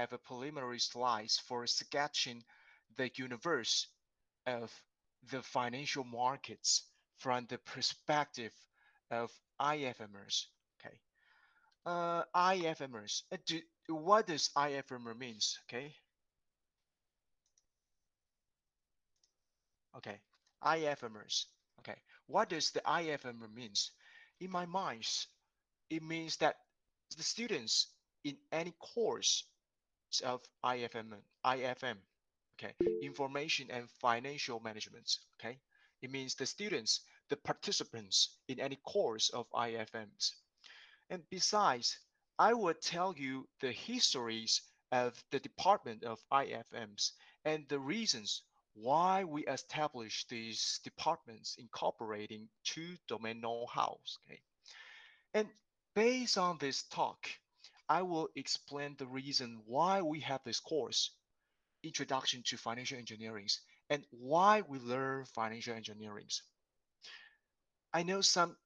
have a preliminary slides for sketching the universe of the financial markets from the perspective of IFMers. Okay, IFMers. What does IFMer means? Okay, IFMers. Okay, what does the IFMer means? In my mind, it means that the students in any course of IFM, okay, information and financial management, okay, it means the students, the participants in any course of IFMs. And besides, I will tell you the histories of the department of IFMs and the reasons why we established these departments incorporating two domain know-hows. Okay, and based on this talk, I will explain the reason why we have this course, Introduction to Financial Engineering, and why we learn financial engineering. I know some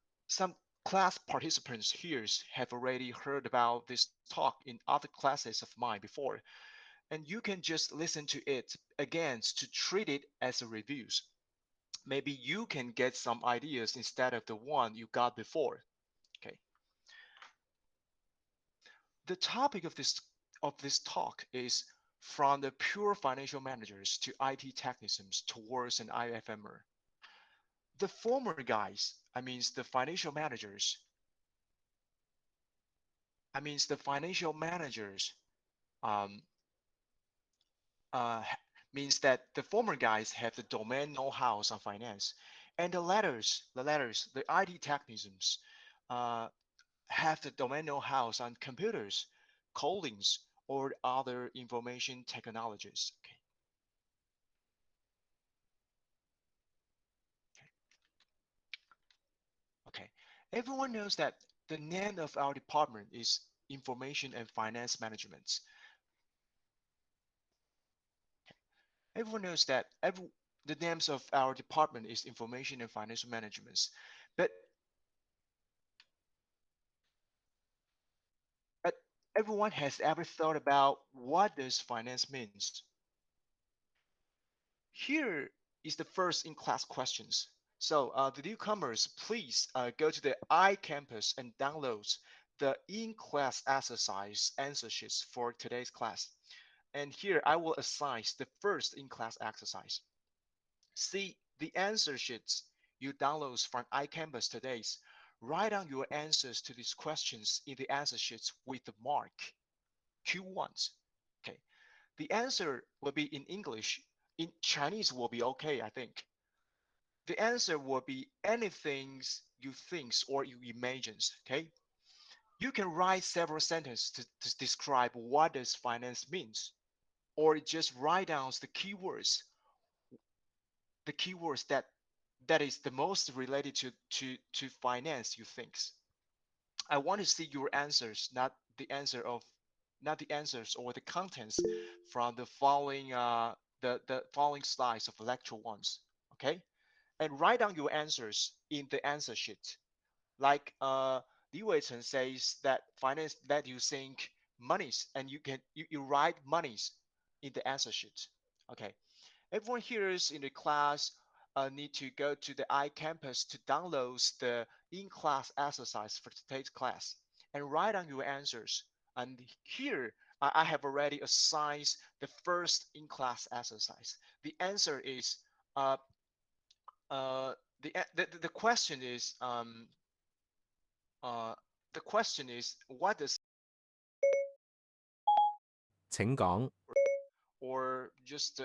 class participants here have already heard about this talk in other classes of mine before, and you can just listen to it again to treat it as a reviews. Maybe you can get some ideas instead of the one you got before. Okay. The topic of this talk is from the pure financial managers to IT technicians towards an IFMer. The former guys, the financial managers, the financial managers um, uh, means that the former guys have the domain know-hows on finance, and the IT technicians uh, have the domain know-hows on computers, codings, or other information technologies. Okay. Okay. Okay. Everyone knows that the name of our department is Information and Finance Management. Everyone knows that the names of our department is Information and Financial Management, but but everyone has ever thought about what does finance means. Here is the first in-class questions. So the newcomers, please go to the iCampus and download the in-class exercise answer sheets for today's class. And here I will assign the first in-class exercise. See the answer sheets you download from iCampus today's. Write down your answers to these questions in the answer sheets with the mark Q1s. Okay. The answer will be in English. In Chinese will be okay, I think. The answer will be anything you think or you imagine. Okay. You can write several sentences to describe what does finance means, or just write down the keywords that is the most related to finance you think. I want to see your answers, not the answers or the contents from the following the following slides of lecture ones. Okay, and write down your answers in the answer sheet. Like Li Weichen says that finance that you think monies, and you write monies in the answer sheet. Okay, everyone here is in the class need to go to the iCampus to download the in-class exercise for today's class and write down your answers. And here I have already assigned the first in-class exercise. The answer is the question is the question is what does,請講。or just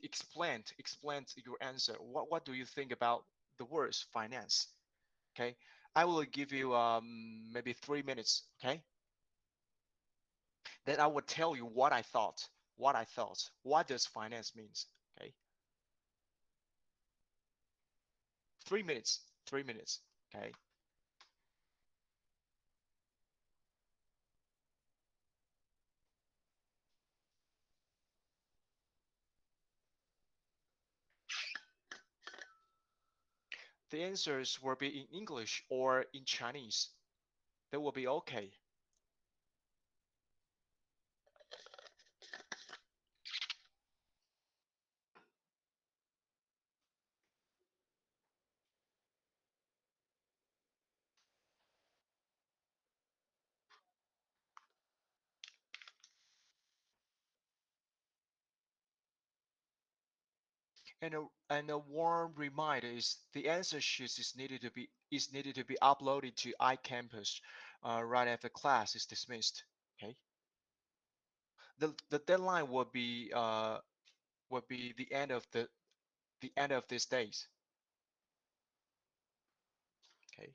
explain your answer. What do you think about the words finance? Okay, I will give you maybe 3 minutes. Okay, then I will tell you what I thought. What does finance means? Okay, 3 minutes. 3 minutes. Okay. The answers will be in English or in Chinese. That will be okay. and a warm reminder is the answer sheet is needed to be uploaded to iCampus right after class is dismissed. Okay, the deadline will be the end of these days. Okay.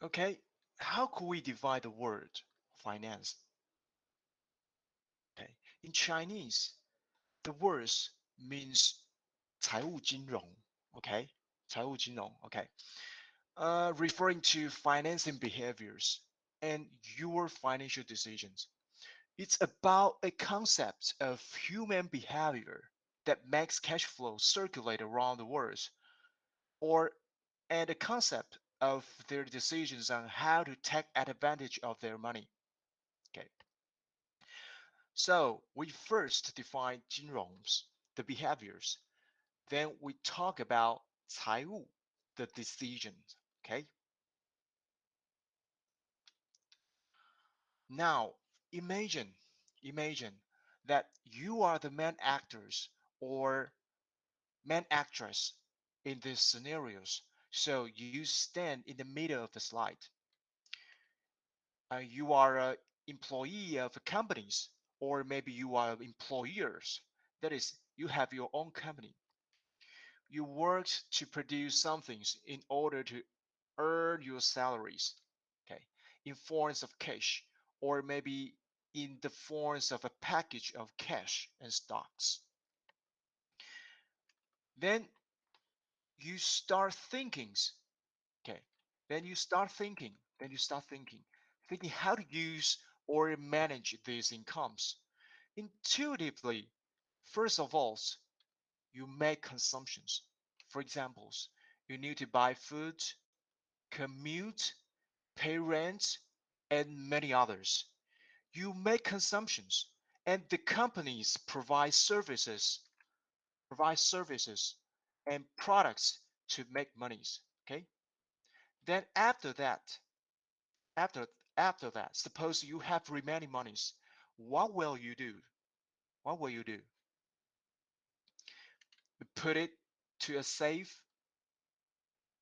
Okay. How could we divide the word finance? Okay. In Chinese, the words means 财务金融. Okay. 财务金融. Okay. Referring to financing behaviors and your financial decisions. It's about a concept of human behavior that makes cash flow circulate around the world, or and a concept of their decisions on how to take advantage of their money. Okay, so we first define 金融s, the behaviors. Then we talk about 财务, the decisions. Okay, now imagine, imagine that you are the main actors or main actress in these scenarios. So you stand in the middle of the slide. You are an employee of companies, or maybe you are employers. That is, you have your own company. You worked to produce something in order to earn your salaries, okay, in forms of cash, or maybe in the forms of a package of cash and stocks. Then you start thinking, okay, thinking how to use or manage these incomes. Intuitively, first of all, you make consumptions. For examples, you need to buy food, commute, pay rent, and many others. You make consumptions, and the companies provide services and products to make monies. Okay. Then after after that, suppose you have remaining monies. What will you do? What will you do? Put it to a safe.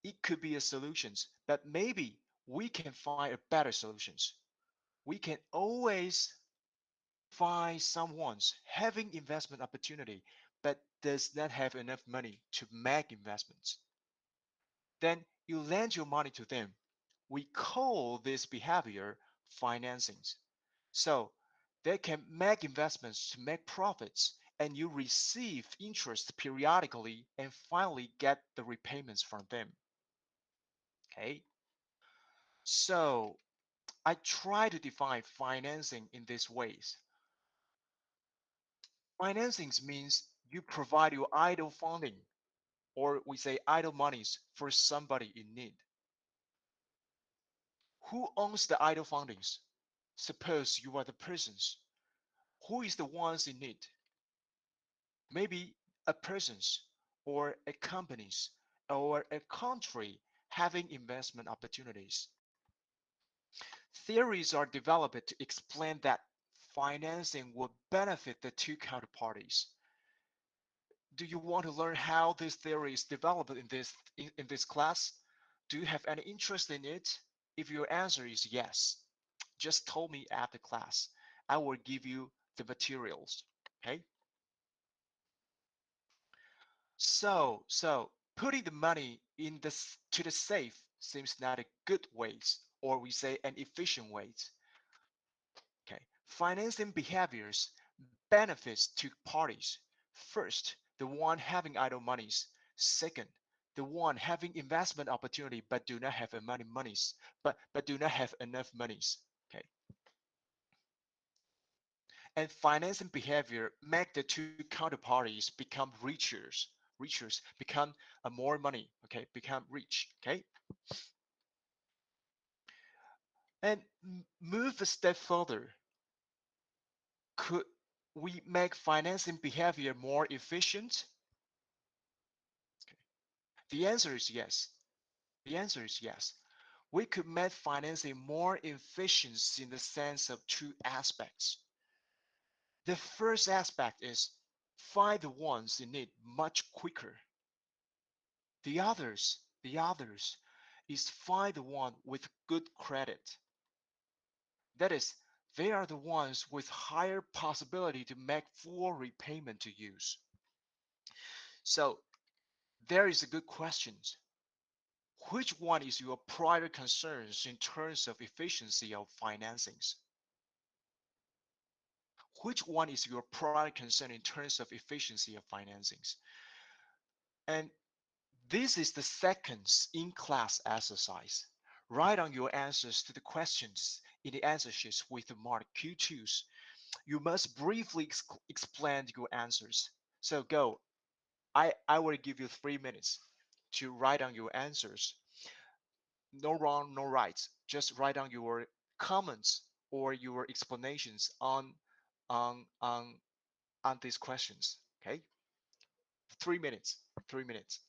It could be a solutions, but maybe we can find a better solutions. We can always find someone's having investment opportunity but does not have enough money to make investments. Then you lend your money to them. We call this behavior financings. So they can make investments to make profits, and you receive interest periodically and finally get the repayments from them. Okay. So I try to define financing in these ways. Financing means you provide your idle funding, or we say idle monies for somebody in need. Who owns the idle fundings? Suppose you are the persons. Who is the ones in need? Maybe a persons or a companies or a country having investment opportunities. Theories are developed to explain that financing will benefit the two counterparties. Do you want to learn how this theory is developed in this class? Do you have any interest in it? If your answer is yes, just tell me after class. I will give you the materials. Okay. So putting the money in this to the safe seems not a good ways, or we say an efficient ways. Okay. Financing behaviors benefits two parties. First, the one having idle monies. Second, the one having investment opportunity but do not have money monies, but do not have enough monies. Okay. And financing behavior make the two counterparties become richer, become more money. Okay, become rich. Okay, and move a step further. Could we make financing behavior more efficient? Okay. The answer is yes. The answer is yes. We could make financing more efficient in the sense of two aspects. The first aspect is find the ones in need much quicker. The others is find the one with good credit. That is, they are the ones with higher possibility to make full repayment to use. So there is a good question. Which one is your prior concerns in terms of efficiency of financings? Which one is your prior concern in terms of efficiency of financings? And this is the second in-class exercise. Write on your answers to the questions in the answer sheets with the mark Q2s. You must briefly explain your answers. So go. I will give you 3 minutes to write down your answers. No wrong, no right. Just write down your comments or your explanations on on on these questions. Okay, 3 minutes. 3 minutes.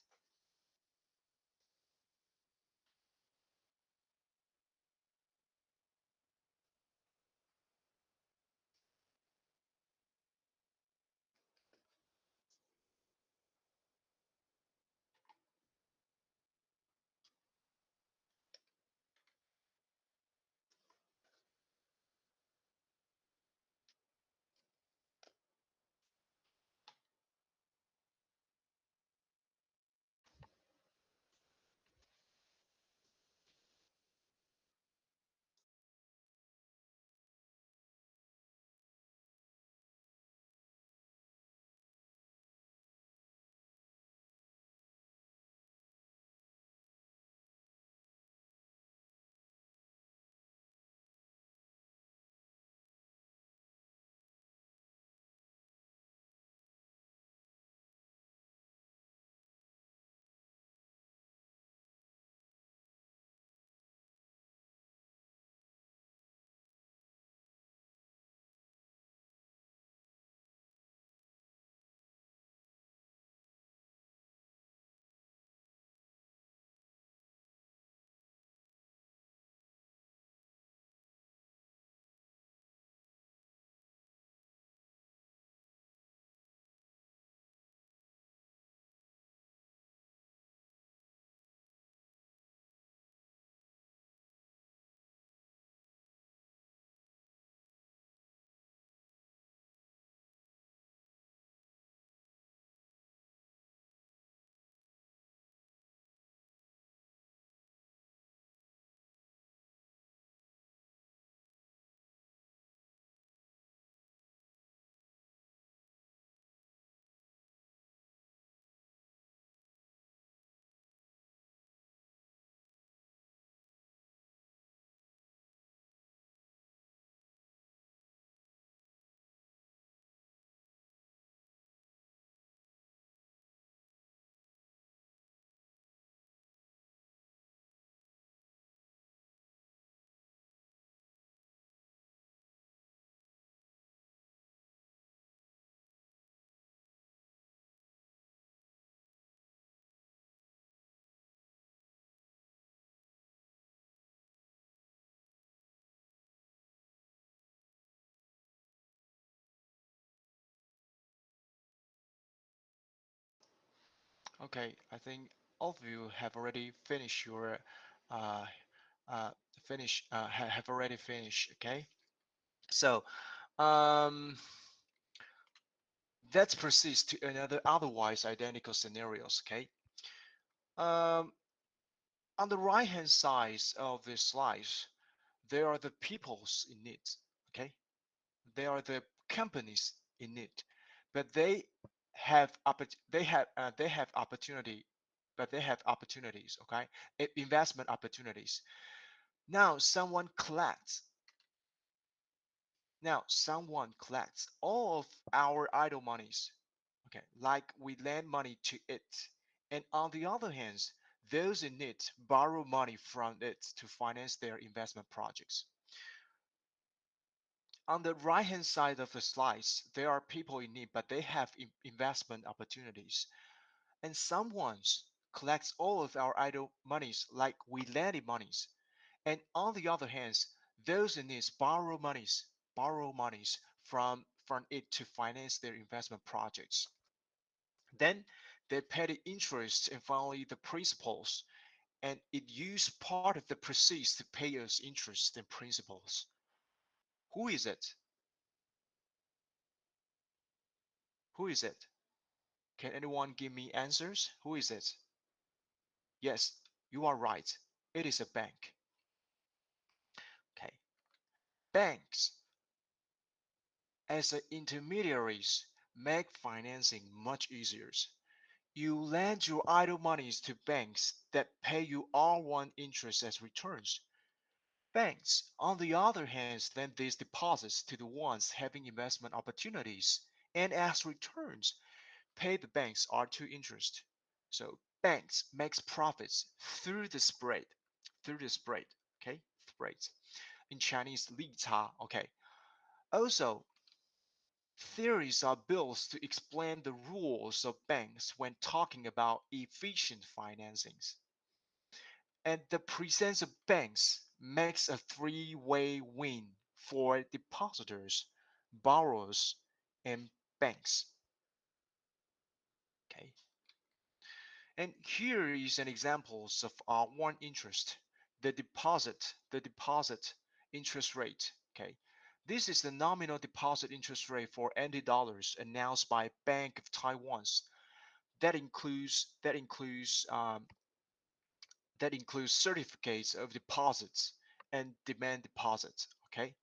Okay, I think all of you have already finished your uh, uh, have already finished. Okay, so um, let's proceed to another otherwise identical scenarios. Okay, um, on the right hand side of this slide, there are the peoples in it. Okay, they are the companies in it, but they have opportunity, but they have opportunities. Okay, investment opportunities. Now someone collects. Now someone collects all of our idle monies. Okay, like we lend money to it, and on the other hand, those in it borrow money from it to finance their investment projects. On the right hand side of the slides, there are people in need, but they have investment opportunities. And someone collects all of our idle monies like we lended monies. And on the other hand, those in need borrow monies from it to finance their investment projects. Then they pay the interest and finally the principals, and it used part of the proceeds to pay us interest and principals. Who is it? Who is it? Can anyone give me answers? Who is it? Yes, you are right. It is a bank. Okay. Banks, as intermediaries, make financing much easier. You lend your idle monies to banks that pay you R1 interest as returns. Banks, on the other hand, lend these deposits to the ones having investment opportunities and as returns pay the banks R2 interest. So banks makes profits through the spread, okay, spread. In Chinese, 利差, okay. Also, theories are built to explain the rules of banks when talking about efficient financings. And the presence of banks makes a three-way win for depositors, borrowers, and banks. Okay. And here is an examples of one interest, the deposit interest rate. Okay, this is the nominal deposit interest rate for NT dollars announced by Bank of Taiwan's. That includes that includes certificates of deposits and demand deposits. Okay,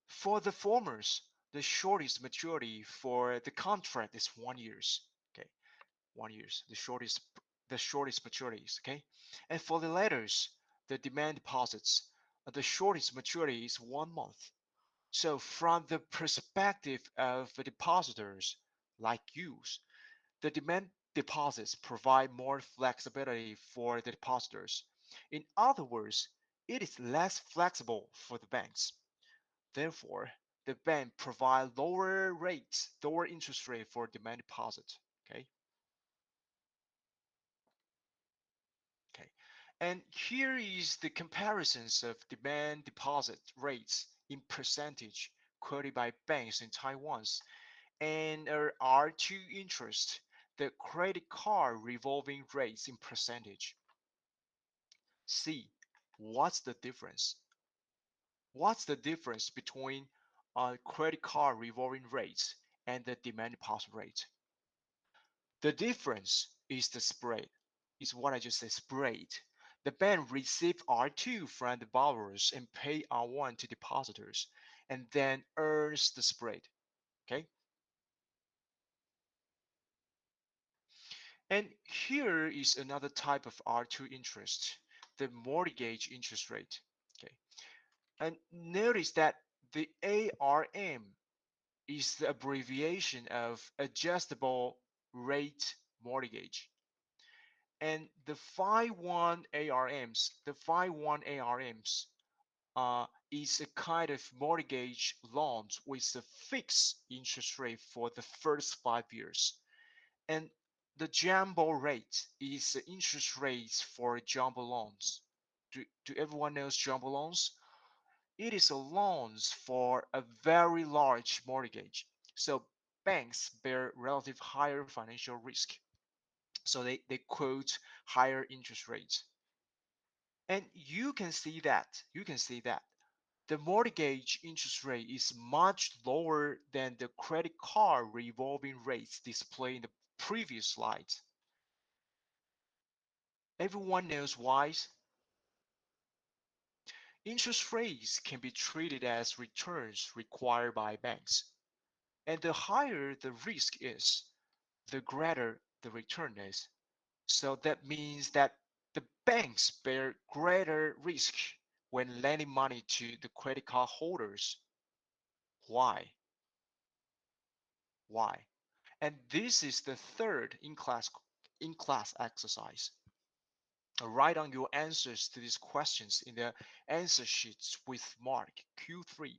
for the formers, the shortest maturity for the contract is 1 years. Okay, 1 years, the shortest maturities. Okay, and for the letters, the demand deposits, the shortest maturity is 1 month. So from the perspective of the depositors like you, the demand deposits provide more flexibility for the depositors. In other words, it is less flexible for the banks. Therefore, the bank provide lower interest rate for demand deposit. Okay. Okay, and here is the comparisons of demand deposit rates in percentage quoted by banks in Taiwan's and R2 interest, the credit card revolving rates in percentage. See, what's the difference? What's the difference between credit card revolving rates and the demand deposit rate? The difference is the spread, is what I just said, spread. The bank receive R2 from the borrowers and pay R1 to depositors and then earns the spread. Okay. And here is another type of R2 interest, the mortgage interest rate. Okay. And notice that the ARM is the abbreviation of adjustable rate mortgage. And the Phi 1 ARMs, is a kind of mortgage loans with a fixed interest rate for the first 5 years. And the jumbo rate is the interest rates for jumbo loans. Do everyone knows jumbo loans? It is a loans for a very large mortgage. So banks bear relative higher financial risk. So they quote higher interest rates. And you can see that the mortgage interest rate is much lower than the credit card revolving rates displayed in the previous slides. Everyone knows why. Interest rates can be treated as returns required by banks, and the higher the risk is, the greater the return is. So that means that the banks bear greater risk when lending money to the credit card holders. Why? Why? And this is the third in class exercise. Write down your answers to these questions in the answer sheets with mark Q3.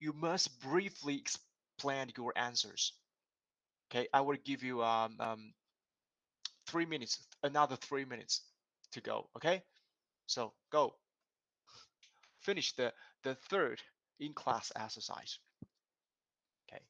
You must briefly explain your answers. Okay, I will give you 3 minutes, another 3 minutes to go. Okay, so go. Finish the third in-class exercise. Okay.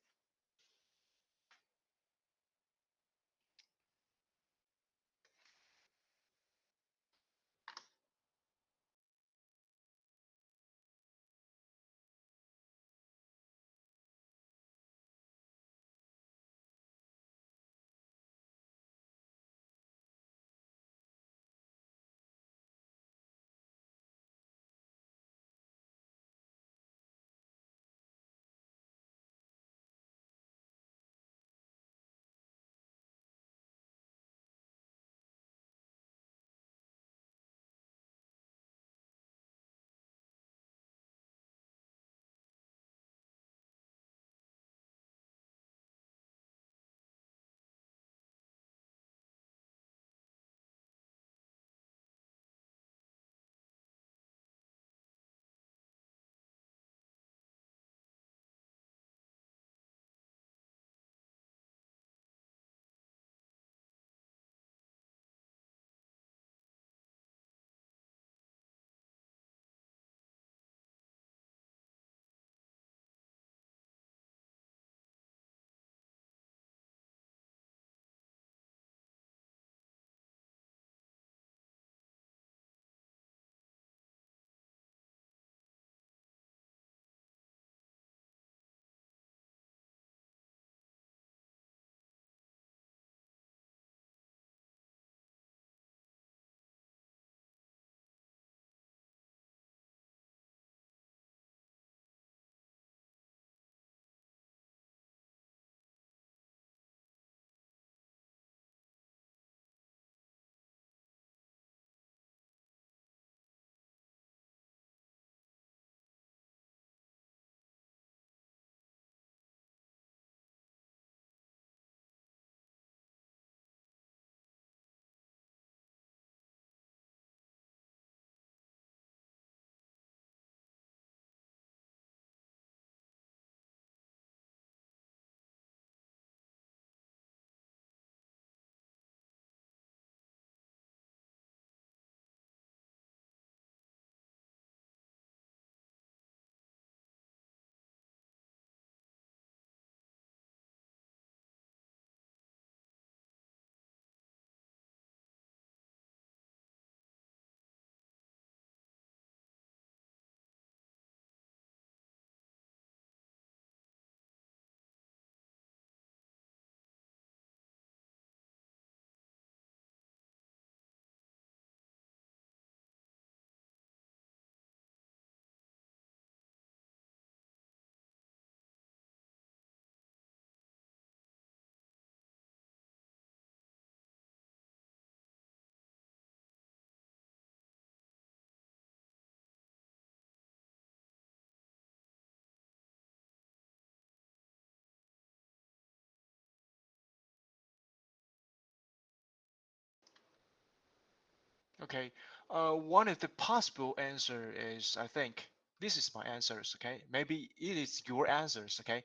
Okay. One of the possible answer is, I think this is my answers. Okay. Maybe it is your answers. Okay.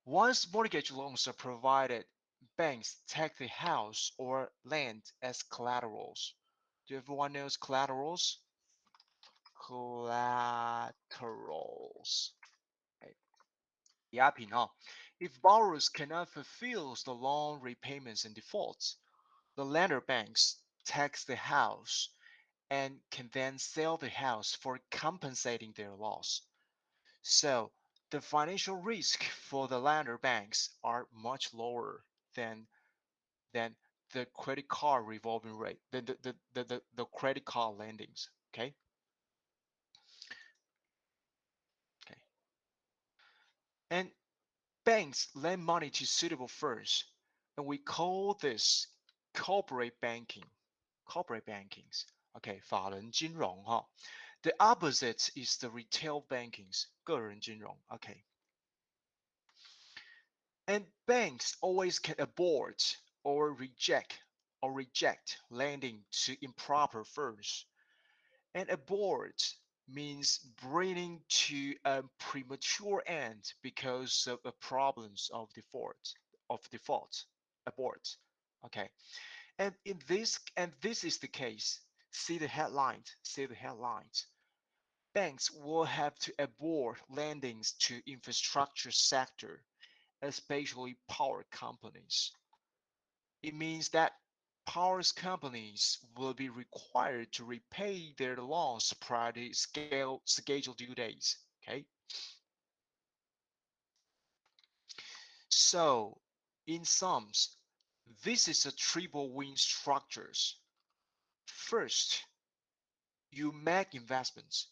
Once mortgage loans are provided, banks take the house or land as collaterals. Do everyone knows collaterals? Collaterals. Okay. 押品哈. If borrowers cannot fulfill the loan repayments and defaults, The lender banks tax the house and can then sell the house for compensating their loss. So the financial risk for the lender banks are much lower than than the credit card revolving rate, the credit card lendings. Okay. Okay. And banks lend money to suitable firms, and we call this corporate banking. Corporate bankings. Okay, 法人金融哈. The opposite is the retail bankings, 个人金融. Okay. And banks always can abort or reject lending to improper firms. And abort means bringing to a premature end because of the problems of default. Abort. Okay. And this is the case. See the headlines. Banks will have to abort lendings to infrastructure sector, especially power companies. It means that power companies will be required to repay their loans prior to scheduled due dates. Okay. So, in sums, this is a triple win structures. First, you make investments.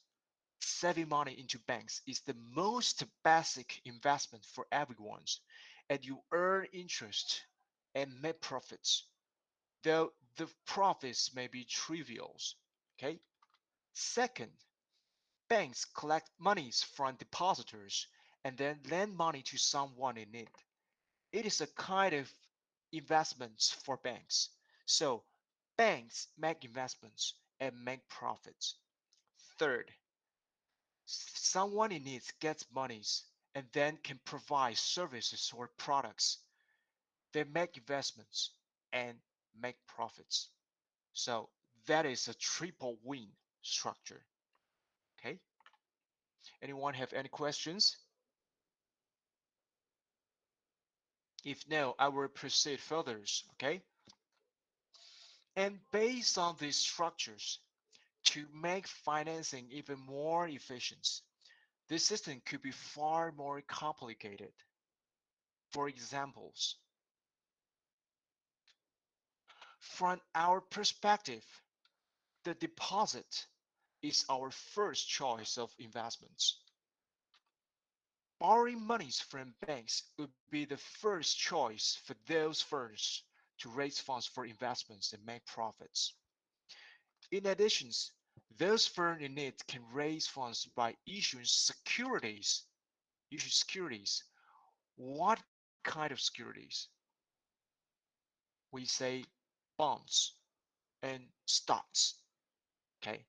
Saving money into banks is the most basic investment for everyone, and you earn interest and make profits, though the profits may be trivial. Okay. Second, banks collect monies from depositors and then lend money to someone in need. It is a kind of investments for banks. So banks make investments and make profits. Third, someone in need gets monies and then can provide services or products. They make investments and make profits. So that is a triple win structure. Okay. Anyone have any questions? If no, I will proceed further. Okay. And based on these structures, to make financing even more efficient, this system could be far more complicated. For examples, from our perspective, the deposit is our first choice of investments. Borrowing monies from banks would be the first choice for those firms to raise funds for investments and make profits. In addition, those firms in need can raise funds by issuing securities. Issue securities. What kind of securities? We say bonds and stocks. Okay,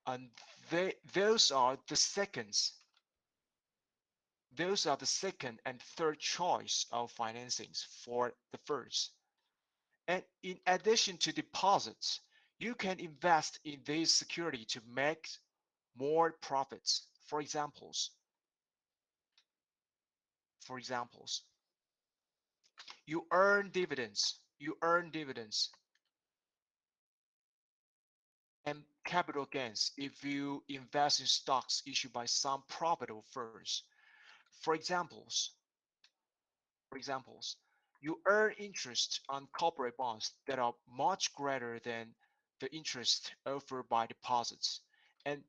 and those are the seconds. Those are the second and third choice of financings for the first. And in addition to deposits, you can invest in this security to make more profits. For examples, you earn dividends and capital gains if you invest in stocks issued by some profitable firms. For examples, for examples, you earn interest on corporate bonds that are much greater than the interest offered by deposits. And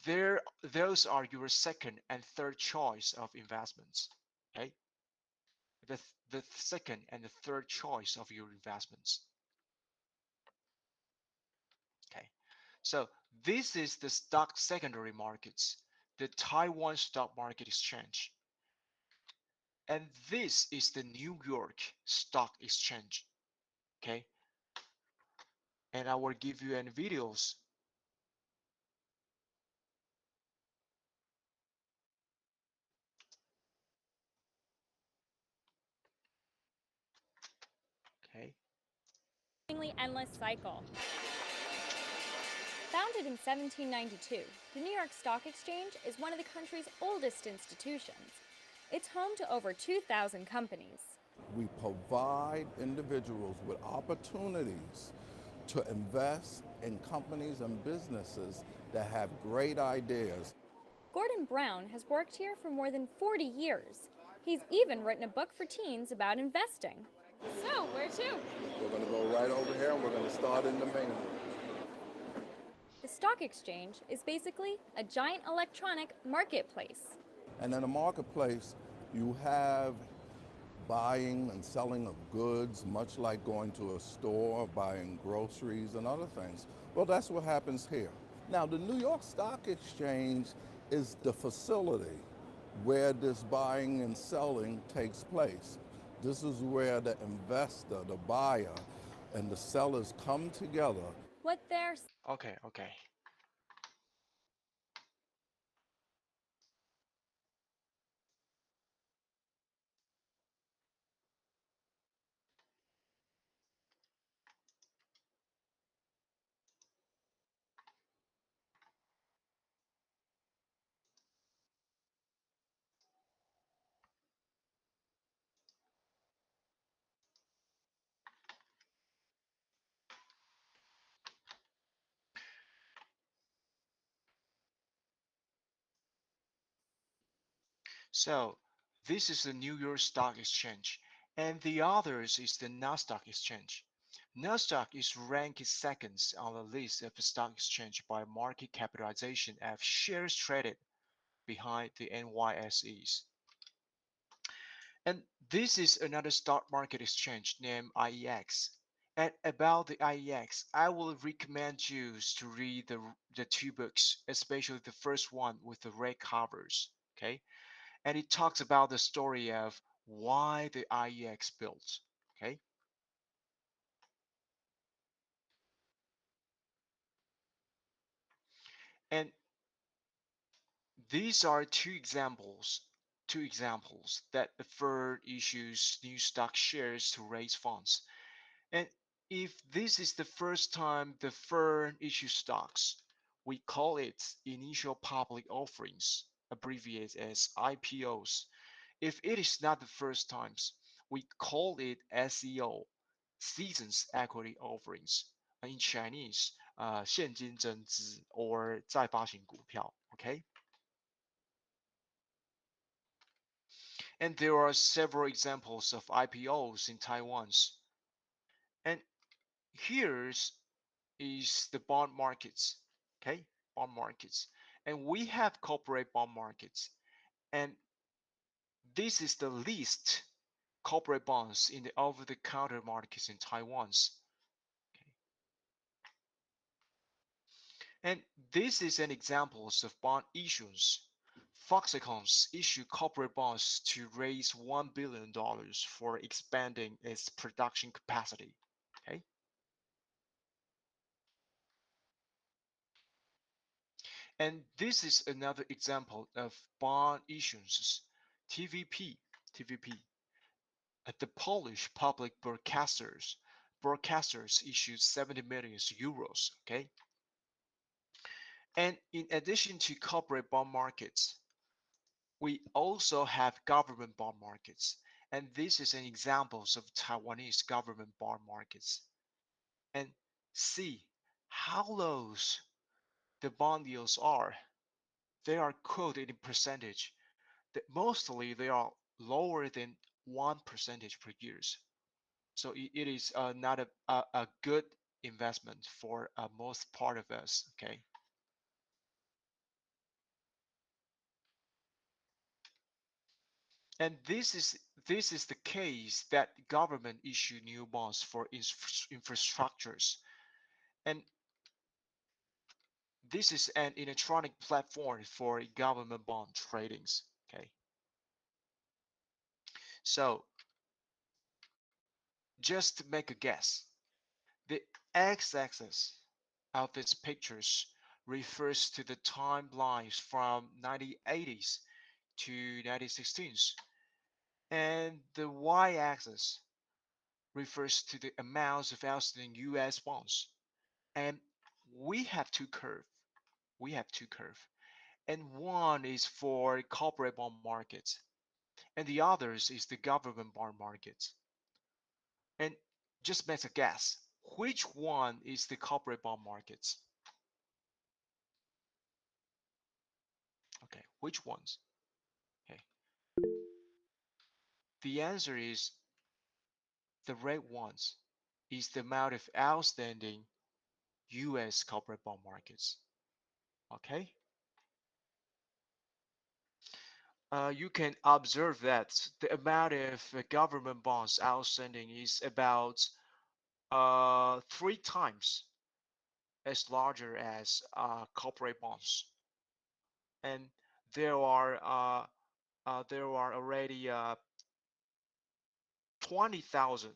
those are your second and third choice of investments. Okay, the, the second and the third choice of your investments. Okay, so this is the stock secondary markets, the Taiwan Stock Market Exchange. And this is the New York Stock Exchange. Okay, and I will give you any videos. Okay. Endless cycle. Founded in 1792, the New York Stock Exchange is one of the country's oldest institutions. It's home to over 2,000 companies. We provide individuals with opportunities to invest in companies and businesses that have great ideas. Gordon Brown has worked here for more than 40 years. He's even written a book for teens about investing. So, where to? We're going to go right over here and we're going to start in the main room. The stock exchange is basically a giant electronic marketplace. And in a marketplace, you have buying and selling of goods, much like going to a store, buying groceries and other things. Well, that's what happens here. Now, the New York Stock Exchange is the facility where this buying and selling takes place. This is where the investor, the buyer, and the sellers come together. What they're Okay, okay. So this is the New York Stock Exchange, and the others is the Nasdaq Exchange. Nasdaq is ranked second on the list of the stock exchange by market capitalization of shares traded behind the NYSEs. And this is another stock market exchange named IEX. And about the IEX, I will recommend you to read the two books, especially the first one with the red covers. Okay, and it talks about the story of why the IEX built. Okay, and these are two examples that the firm issues new stock shares to raise funds. And if this is the first time the firm issues stocks, we call it initial public offerings, abbreviated as IPOs. If it is not the first times, we call it SEO, seasons equity offerings. In Chinese, 现金增资 or 再发行股票. Okay, and there are several examples of IPOs in Taiwan's. And here's is the bond markets. Okay, bond markets, and we have corporate bond markets, and this is the least corporate bonds in the over-the-counter markets in Taiwan's. Okay. And this is an example of bond issuance. Foxconn's issued corporate bonds to raise $1 billion for expanding its production capacity. Okay. And this is another example of bond issuances. TVP, the Polish public broadcasters issued 70 million euros. Okay, and in addition to corporate bond markets, we also have government bond markets, and this is an example of Taiwanese government bond markets. And see how low the bond yields are. They are quoted in percentage. That mostly they are lower than 1% per year. So it is not a good investment for most part of us. Okay, and this is the case that government issue new bonds for infrastructures, and this is an electronic platform for government bond tradings. Okay, so just to make a guess, the x-axis of these pictures refers to the timelines from 1980s to 1916s, and the y-axis refers to the amounts of outstanding US bonds. And we have two curves. We have two curves, and one is for corporate bond markets, and the others is the government bond market. And just make a guess, which one is the corporate bond markets? Okay, which ones? Okay, the answer is the red ones is the amount of outstanding US corporate bond markets. Okay, you can observe that the amount of government bonds outstanding is about 3 times as larger as corporate bonds, and there are there are already 20,000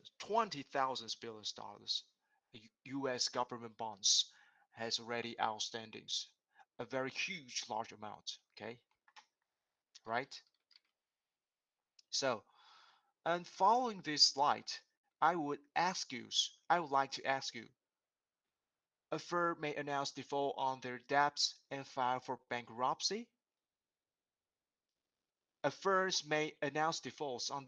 billions dollars U.S. government bonds has already outstandings, a very huge large amount. Okay, right? So, and following this slide, I would like to ask you, a firm may announce default on their debts and file for bankruptcy. A firm may announce defaults on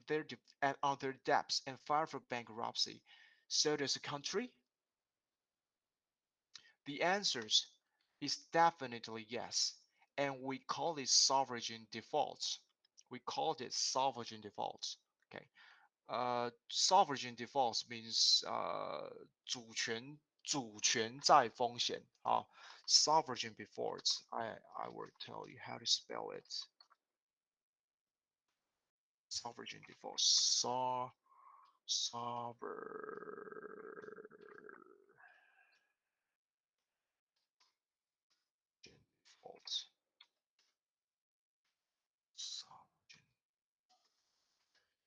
on their debts and file for bankruptcy. So does a country? The answer is definitely yes, and we call it sovereign defaults. We call it sovereign defaults. Okay, sovereign defaults means 主权在风险啊。Sovereign defaults. I will tell you how to spell it. Sovereign defaults. Sovereign defaults. Sovereign.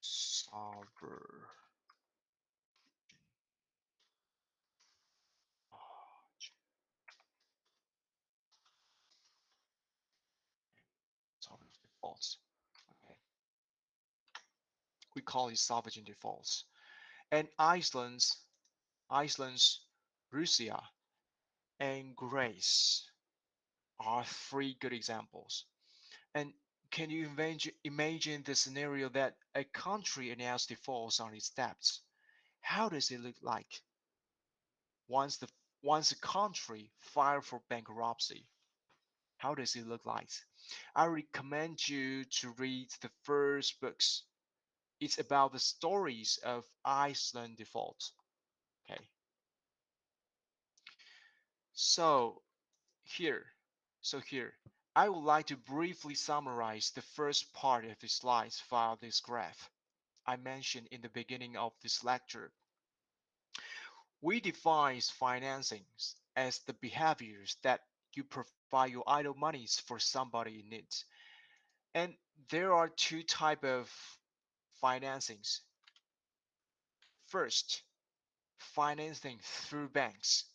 Sovereign. Sovereign defaults. Okay. We call it sovereign defaults. And Iceland's, Russia, and Greece are three good examples. And can you imagine the scenario that a country announced defaults on its debts? How does it look like once the once a country filed for bankruptcy? How does it look like? I recommend you to read the first books. It's about the stories of Iceland default. Okay, so here, here, I would like to briefly summarize the first part of the slides via this graph I mentioned in the beginning of this lecture. We define financings as the behaviors that you provide your idle monies for somebody in need. And there are two type of financings. First, financing through banks.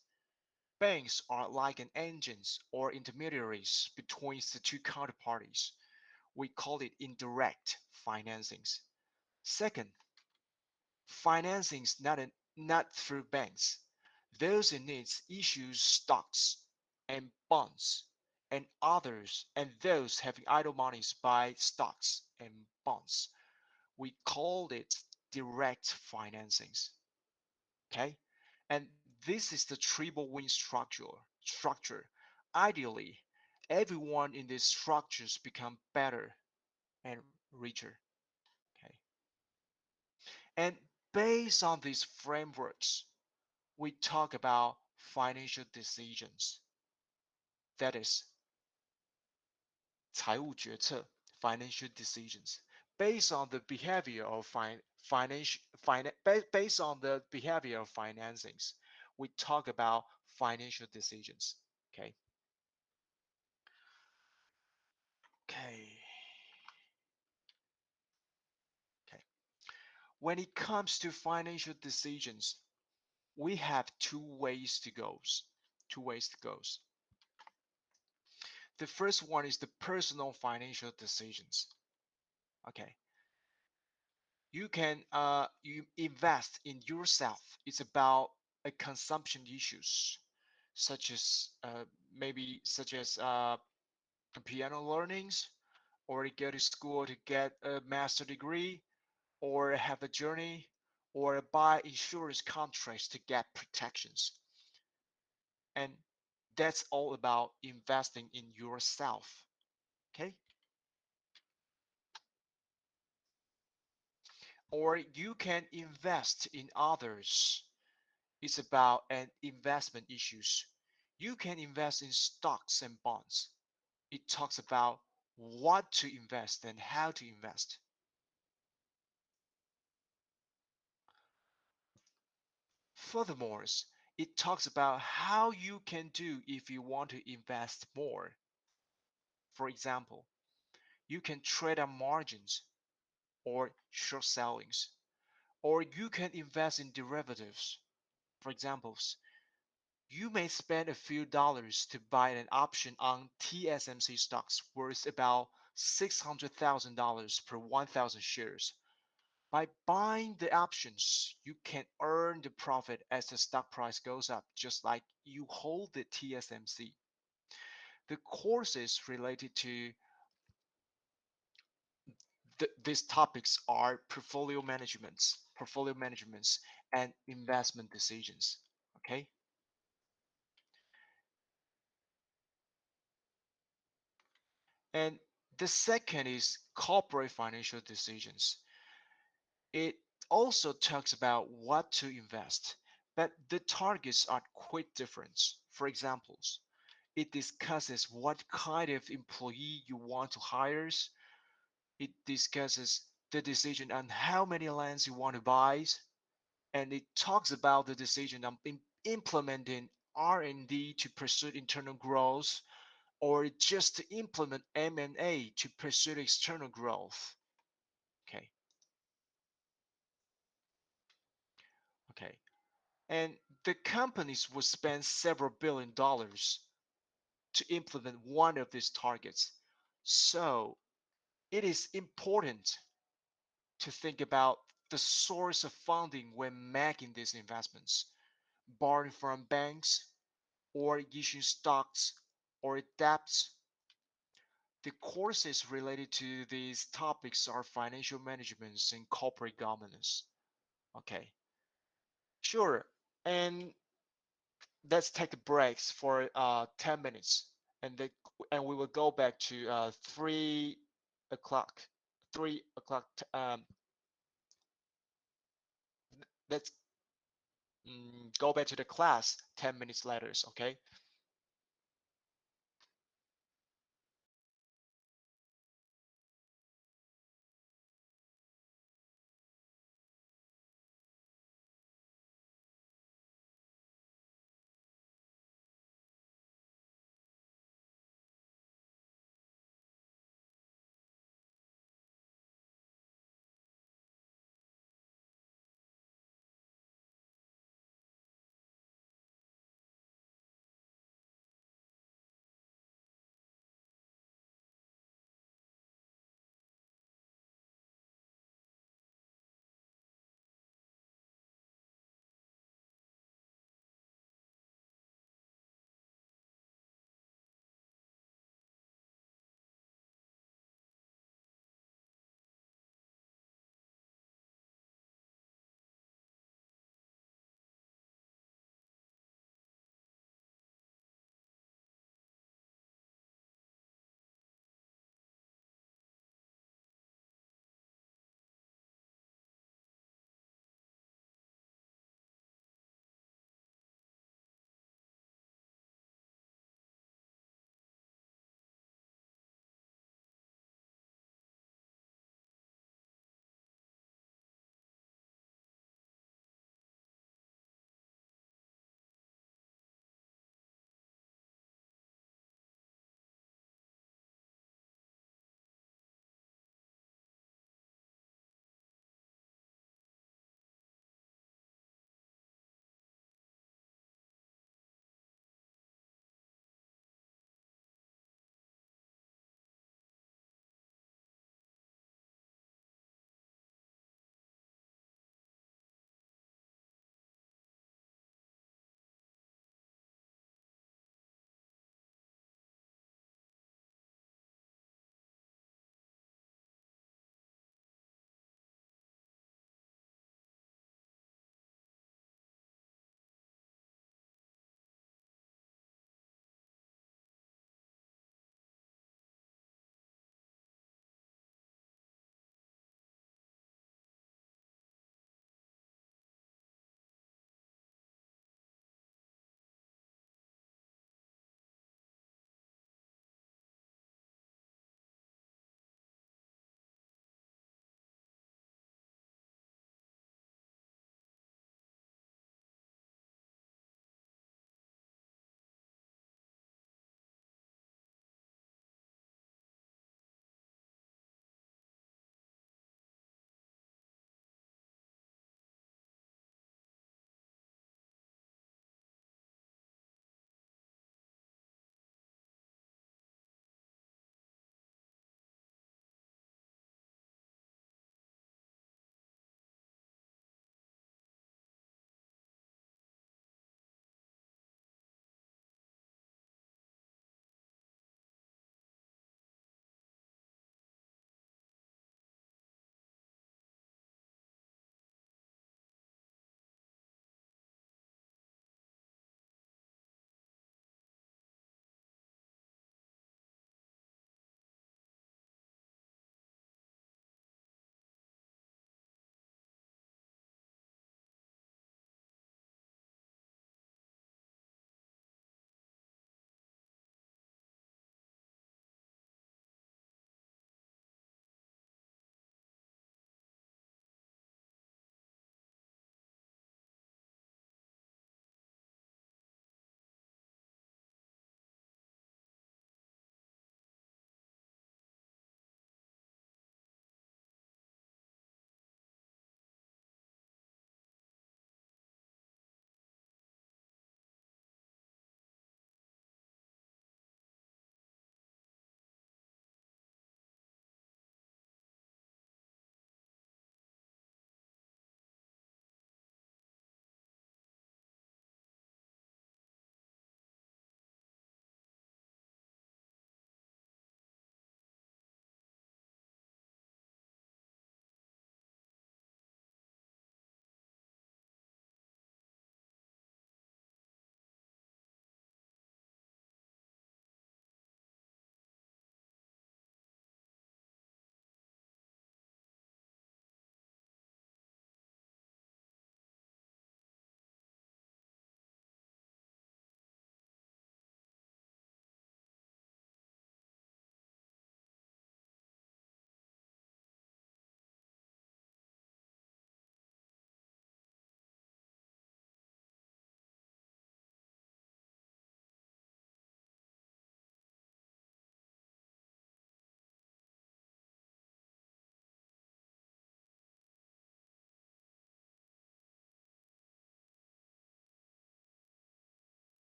Banks are like an agents or intermediaries between the two counterparties. We call it indirect financings. Second, financings not through banks. Those in need issue stocks and bonds, and others and those having idle monies buy stocks and bonds. We call it direct financings. Okay, and this is the triple win structure. Ideally, everyone in these structures become better and richer. Okay, and based on these frameworks, we talk about financial decisions. That is 财务决策 financial decisions based on the behavior of based on the behavior of financings. We talk about financial decisions. Okay. Okay. Okay. When it comes to financial decisions, we have two ways to go. Two ways to go. The first one is the personal financial decisions. Okay. You invest in yourself. It's about a consumption issues, such as maybe such as piano learnings, or go to school to get a master degree, or have a journey, or buy insurance contracts to get protections. And that's all about investing in yourself. Okay. Or you can invest in others. It's about an investment issues. You can invest in stocks and bonds. It talks about what to invest and how to invest. Furthermore, it talks about how you can do if you want to invest more. For example, you can trade on margins or short sellings, or you can invest in derivatives. For examples, you may spend a few dollars to buy an option on TSMC stocks worth about $600,000 per 1,000 shares. By buying the options, you can earn the profit as the stock price goes up, just like you hold the TSMC. The courses related to these topics are portfolio managements, and investment decisions. Okay. And the second is corporate financial decisions. It also talks about what to invest, but the targets are quite different. For examples, it discusses what kind of employee you want to hire. It discusses the decision on how many lands you want to buy, and it talks about the decision on implementing R&D to pursue internal growth, or just to implement M&A to pursue external growth. Okay. Okay. And the companies will spend several $billion to implement one of these targets. So it is important to think about the source of funding when making these investments, borrowing from banks or issuing stocks or debts. The courses related to these topics are financial management and corporate governance. Okay, sure. And let's take a break for 10 minutes, and we will go back to 3 o'clock. 3 o'clock. Let's go back to the class 10 minutes later. Okay.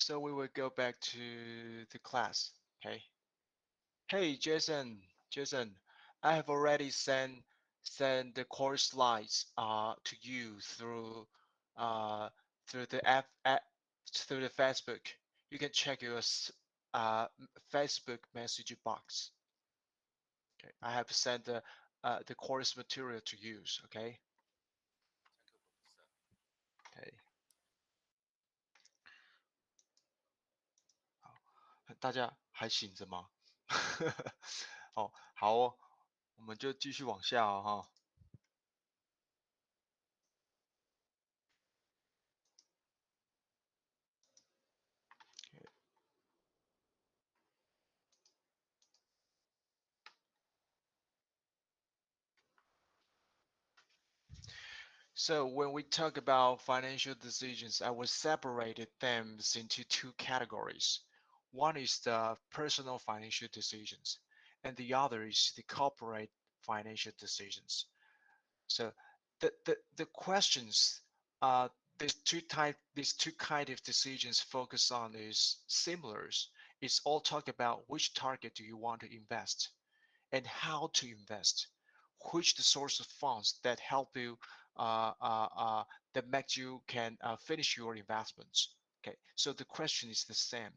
So we will go back to the class. Okay. Hey, Jason, I have already sent the course slides to you uh through the through the Facebook. You can check your Facebook message box. Okay, I have sent the course material to use. Okay, okay，好，大家还醒着吗？哦，好哦，我们就继续往下哦哈。So when we talk about financial decisions, I will separate them into two categories. One is the personal financial decisions, and the other is the corporate financial decisions. So the questions these two kind of decisions focus on is similar. It's all talk about which target do you want to invest and how to invest, which the source of funds that help you that makes you can finish your investments. Okay, so the question is the same.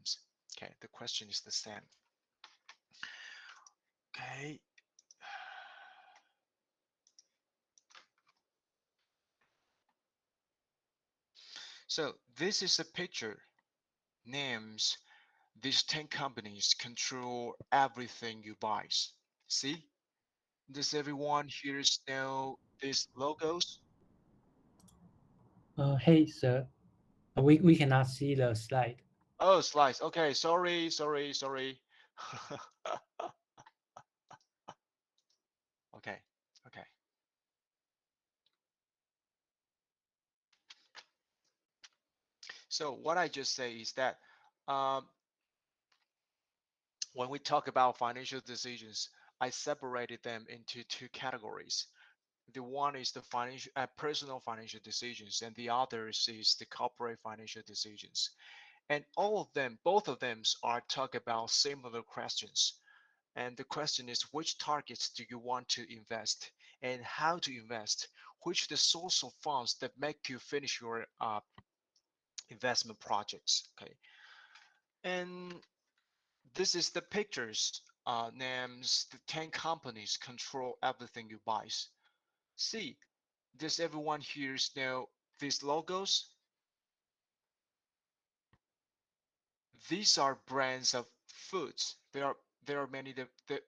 Okay, the question is the same. Okay, so this is a picture. Names. These 10 companies control everything you buy. See? Does everyone here know these logos? Hey, sir, we cannot see the slide. Oh, slides. Okay, sorry. Okay, okay. So what I just say is that um, when we talk about financial decisions, I separated them into two categories. The one is the personal financial decisions, and the others is the corporate financial decisions. And all of them, both of them, are talk about similar questions. And the question is, which targets do you want to invest, and how to invest? Which the source of funds that make you finish your investment projects? Okay, and this is the pictures. Names the 10 companies control everything you buy. See, does everyone here know these logos? These are brands of foods. There are many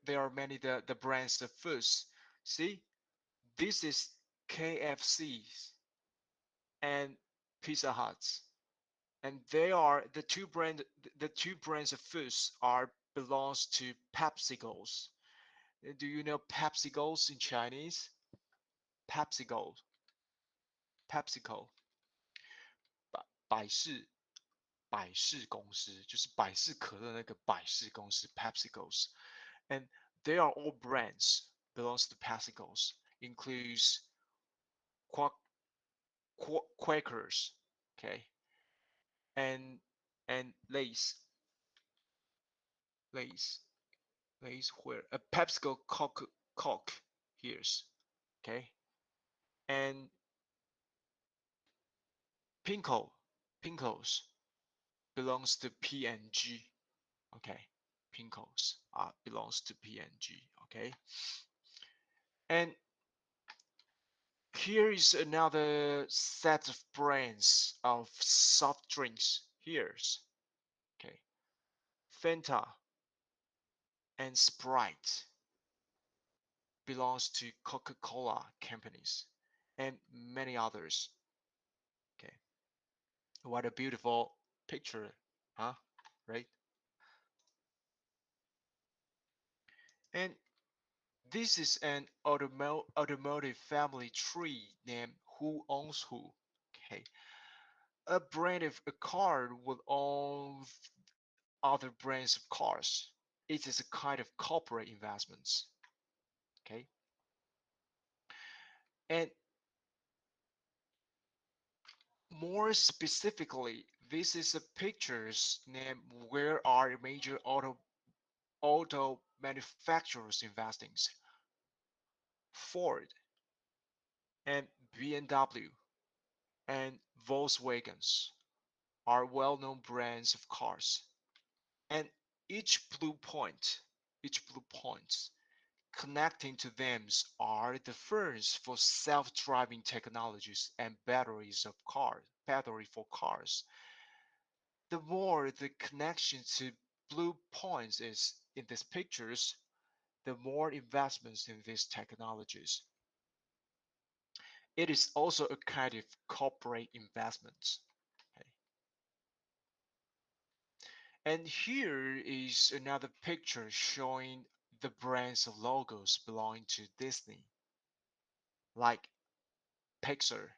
there are many the brands of foods. See, this is KFC's and Pizza Hut's, and they are the two brands of foods are belongs to PepsiCo's. Do you know PepsiCo's in Chinese? PepsiCo, PepsiCo，百事公司就是百事可乐那个百事公司 PepsiCo's, and they are all brands belongs to PepsiCo's, includes Quakers, okay, and Lay's, Lay's, Lay's where a PepsiCo Coke here's, okay, and Pinkos belongs to P&G, okay, Pinkos belongs to P&G, okay, and here is another set of brands of soft drinks. Here's okay, Fanta and Sprite belongs to Coca-Cola companies and many others. Okay, what a beautiful picture, huh? Right? And this is an automotive family tree named Who Owns Who. Okay, a brand of a car will own other brands of cars. It is a kind of corporate investments. Okay, and more specifically, This is a pictures named where are major auto manufacturers investing. Ford and BMW and Volkswagens are well-known brands of cars. And each blue point, each blue point connecting to them are the firms for self-driving technologies and battery for cars. The more the connection to blue points is in these pictures, the more investments in these technologies. It is also a kind of corporate investment. Okay. And here is another picture showing the brands of logos belonging to Disney, like Pixar,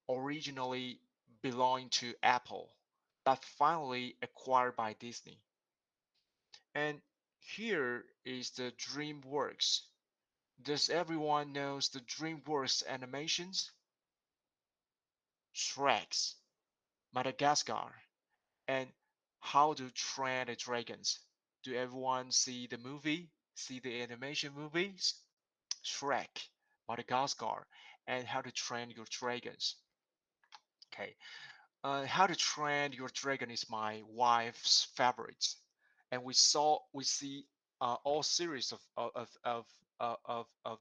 originally belonging to Apple, but finally acquired by Disney. And here is the DreamWorks. Does everyone knows the DreamWorks animations? Shreks, Madagascar, and How to Train the Dragons. Do everyone see the movie? See the animation movies? Shrek, Madagascar, and How to Train Your Dragons. Okay, How to Train Your Dragon is my wife's favorite, and we see all series of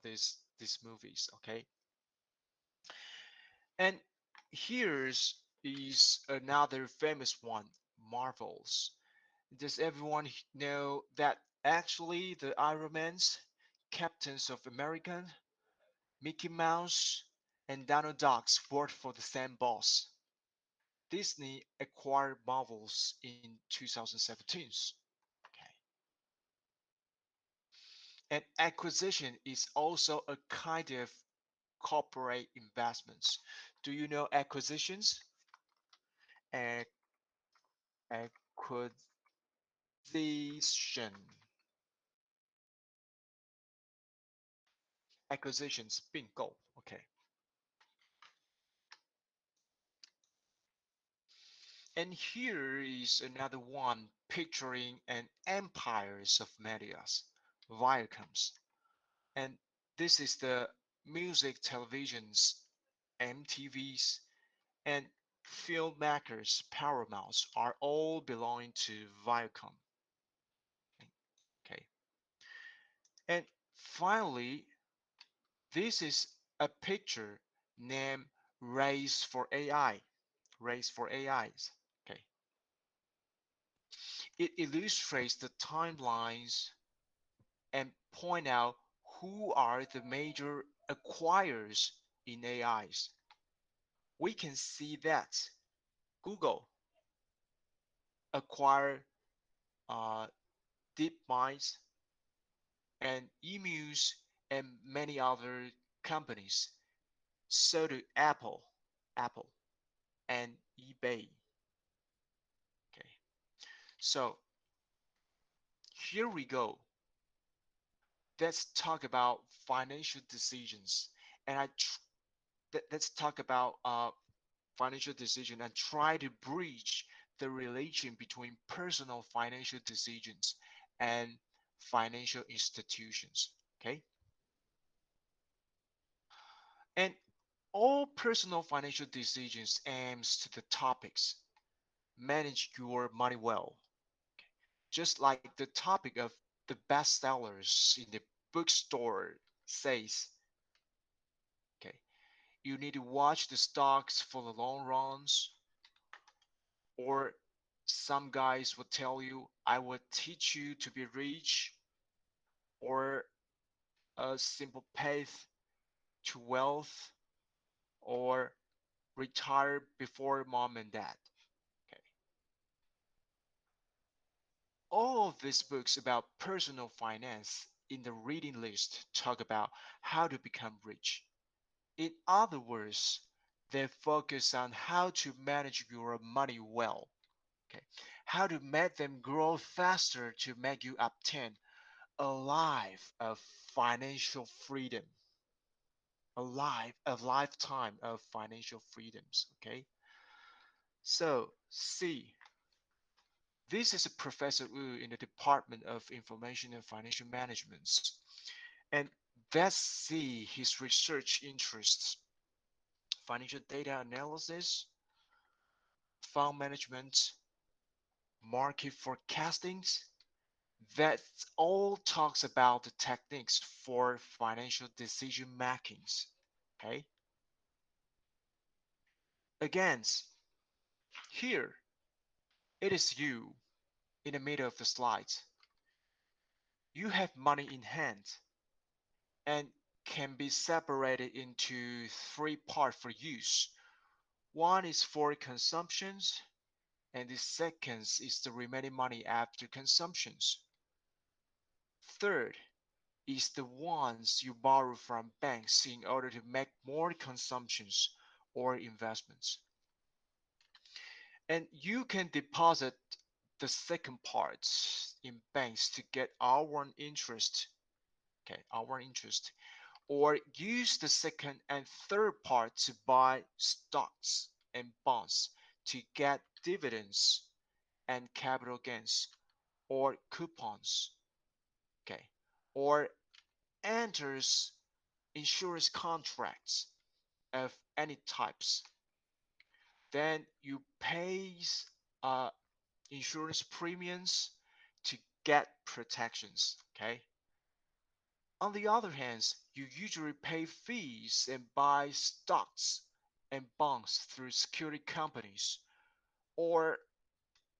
these movies. Okay, and here's is another famous one, Marvels. Does everyone know that actually the Iron Mans, Captains of America, Mickey Mouse, and Donald Ducks worked for the same boss? Disney acquired Marvels in 2017. Okay. And acquisition is also a kind of corporate investments. Do you know acquisitions? Ac- Acquisition. Acquisitions 并购. Okay. And here is another one picturing an empires of medias, Viacoms. And this is the music televisions, MTVs, and filmmakers Paramounts are all belonging to Viacom. Okay. And finally, this is a picture named Race for AI. Race for AIs. Okay. It illustrates the timelines and point out who are the major acquirers in AIs. We can see that Google acquired uh, DeepMinds and Emus and many other companies. So do Apple and eBay. Okay, so here we go. Let's talk about financial decisions, and let's talk about financial decision and try to bridge the relation between personal financial decisions and financial institutions. Okay, and all personal financial decisions aims to the topics manage your money well, just like the topic of the bestsellers in the bookstore says. Okay, you need to watch the stocks for the long runs, or some guys will tell you, I will teach you to be rich, or a simple path to wealth, or retire before mom and dad. Okay, all of these books about personal finance in the reading list talk about how to become rich. In other words, they focus on how to manage your money well. Okay, how to make them grow faster to make you obtain a life of financial freedom, a lifetime of financial freedoms. Okay, So C. This is Professor Wu in the Department of Information and Financial Management. And let's see his research interests: financial data analysis, fund management, market forecasting. That all talks about the techniques for financial decision makings. Okay. Again, here it is you in the middle of the slide. You have money in hand and can be separated into three parts for use. One is for consumptions, and the second is the remaining money after consumptions. Third is the ones you borrow from banks in order to make more consumptions or investments. And you can deposit the second part in banks to get our interest, or use the second and third part to buy stocks and bonds to get dividends and capital gains or coupons, okay, or enters insurance contracts of any types. Then you pay uh, insurance premiums to get protections, okay. On the other hand, you usually pay fees and buy stocks and bonds through security companies, or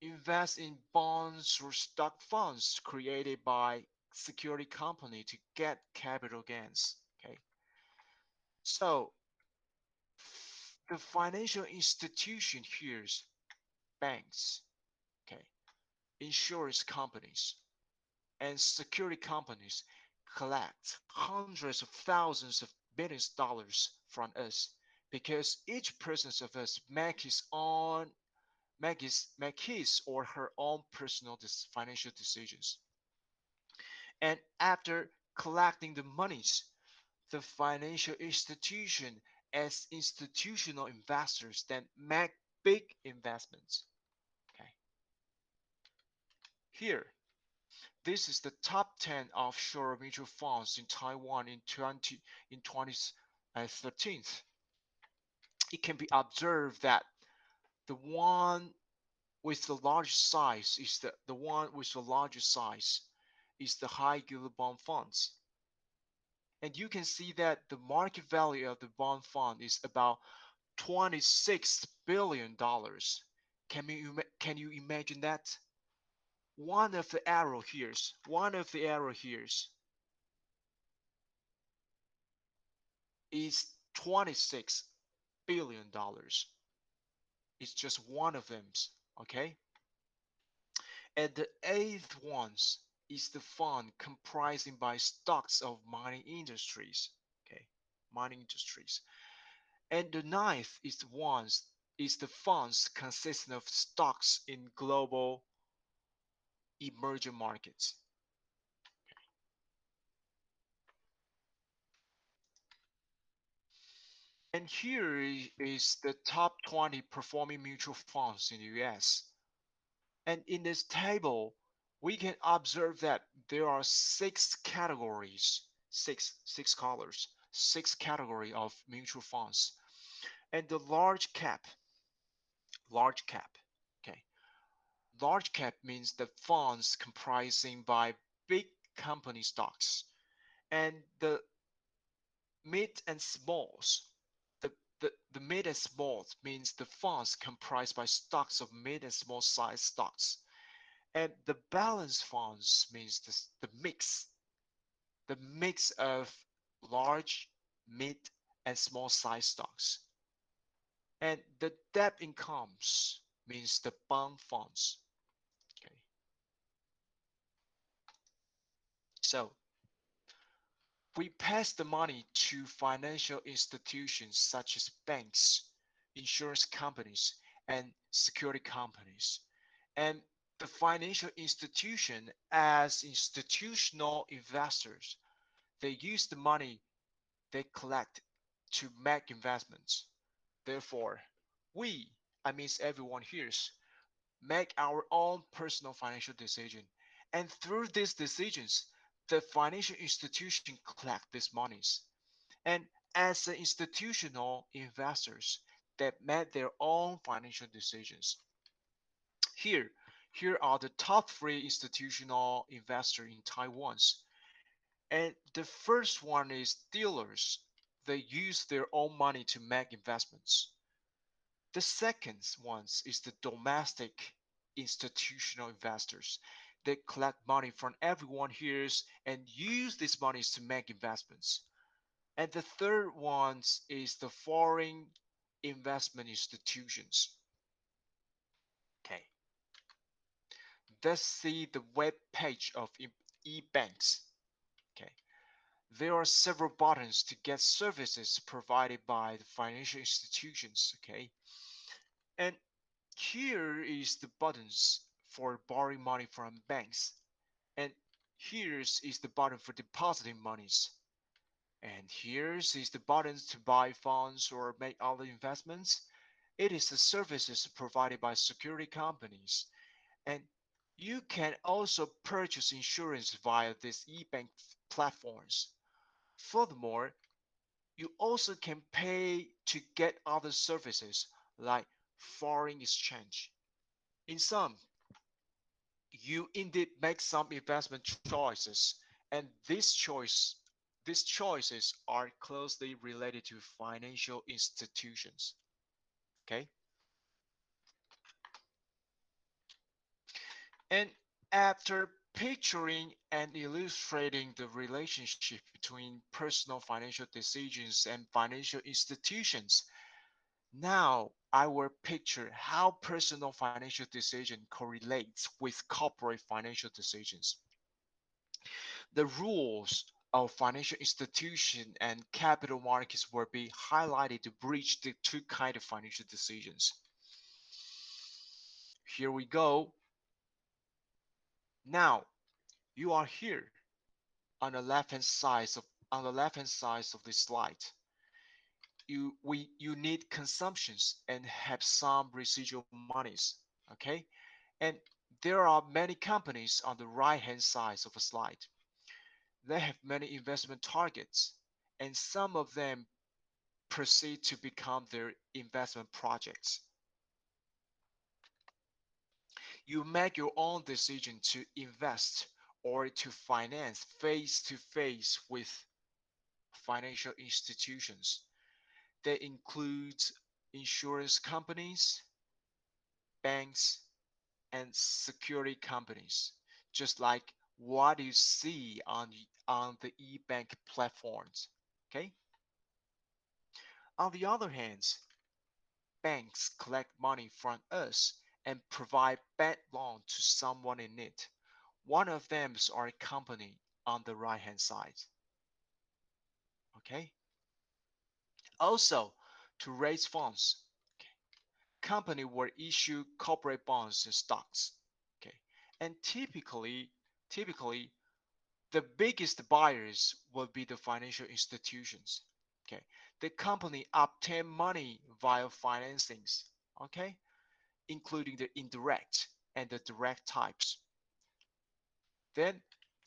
invest in bonds or stock funds created by security company to get capital gains. Okay. So the financial institution here is banks, okay, insurance companies, and security companies collect hundreds of thousands of billions of dollars from us because each person of us make his or her own personal financial decisions. And after collecting the monies, the financial institution as institutional investors then make big investments. Okay. Here, this is the top 10 offshore mutual funds in Taiwan in 2013. It can be observed that the one with the largest size is the one with the largest size is the high yield bond funds. And you can see that the market value of the bond fund is about $26 billion. Can you imagine that? One of the arrow here is $26 billion. It's just one of them, okay? And the eighth one is the fund comprising by stocks of mining industries, okay? Mining industries. And the ninth is the funds consisting of stocks in global emerging markets. And here is the top 20 performing mutual funds in the US. And in this table, we can observe that there are six categories of mutual funds. And the large cap, okay. Large cap means the funds comprising by big company stocks. And the mid and smalls, the mid and small means the funds comprised by stocks of mid and small size stocks. And the balanced funds means the mix of large, mid, and small size stocks. And the debt incomes means the bond funds. Okay. So we pass the money to financial institutions such as banks, insurance companies, and security companies. And the financial institution as institutional investors, they use the money they collect to make investments. Therefore, we I mean everyone here's, make our own personal financial decision. And through these decisions, the financial institution collect these monies. And as the institutional investors that made their own financial decisions. Here, here are the top three institutional investors in Taiwan's. And the first one is dealers. They use their own money to make investments. The second one is the domestic institutional investors. They collect money from everyone here and use these monies to make investments. And the third one is the foreign investment institutions. Okay, let's see the web page of e-banks. Okay, there are several buttons to get services provided by the financial institutions. Okay, and here is the buttons for borrowing money from banks, and here's is the button for depositing monies, and here's is the buttons to buy funds or make other investments. It is the services provided by security companies, and you can also purchase insurance via these e-bank platforms. Furthermore, you also can pay to get other services like foreign exchange. In sum, you indeed make some investment choices, and these choices are closely related to financial institutions. Okay, and after picturing and illustrating the relationship between personal financial decisions and financial institutions, now I will picture how personal financial decision correlates with corporate financial decisions. The rules of financial institution and capital markets will be highlighted to bridge the two kinds of financial decisions. Here we go. Now you are here on the left hand side of the slide. You need consumptions and have some residual monies. Okay, and there are many companies on the right hand side of the slide. They have many investment targets, and some of them proceed to become their investment projects. You make your own decision to invest or to finance face to face with financial institutions. They include insurance companies, banks, and security companies, just like what you see on the e-bank platforms. Okay. On the other hand, banks collect money from us and provide bank loan to someone in need. One of them is our company on the right hand side. Okay. Also, to raise funds, okay, company will issue corporate bonds and stocks. Okay, and typically the biggest buyers will be the financial institutions. Okay, the company obtain money via financings. Okay, including the indirect and the direct types. Then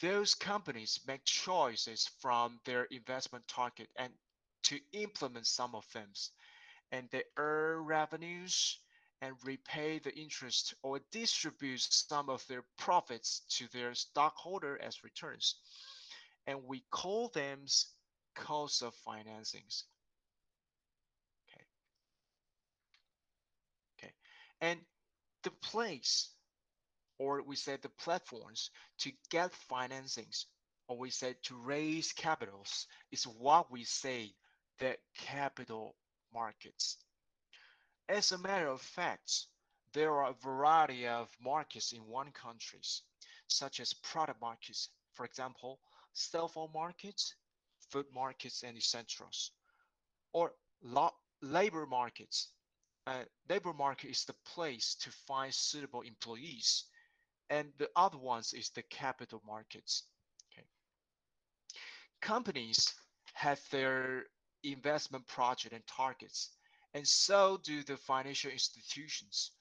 those companies make choices from their investment target and to implement some of them, and they earn revenues and repay the interest or distribute some of their profits to their stockholder as returns. And we call them cost of financings. Okay. Okay. And the place, or we said the platforms to get financings, or we said to raise capitals, is what we say the capital markets. As a matter of fact, there are a variety of markets in one country, such as product markets, for example, cell phone markets, food markets, and etc. Or labor markets. Labor market is the place to find suitable employees, and the other ones is the capital markets. Okay. Companies have their investment project and targets, And so do the financial institutions.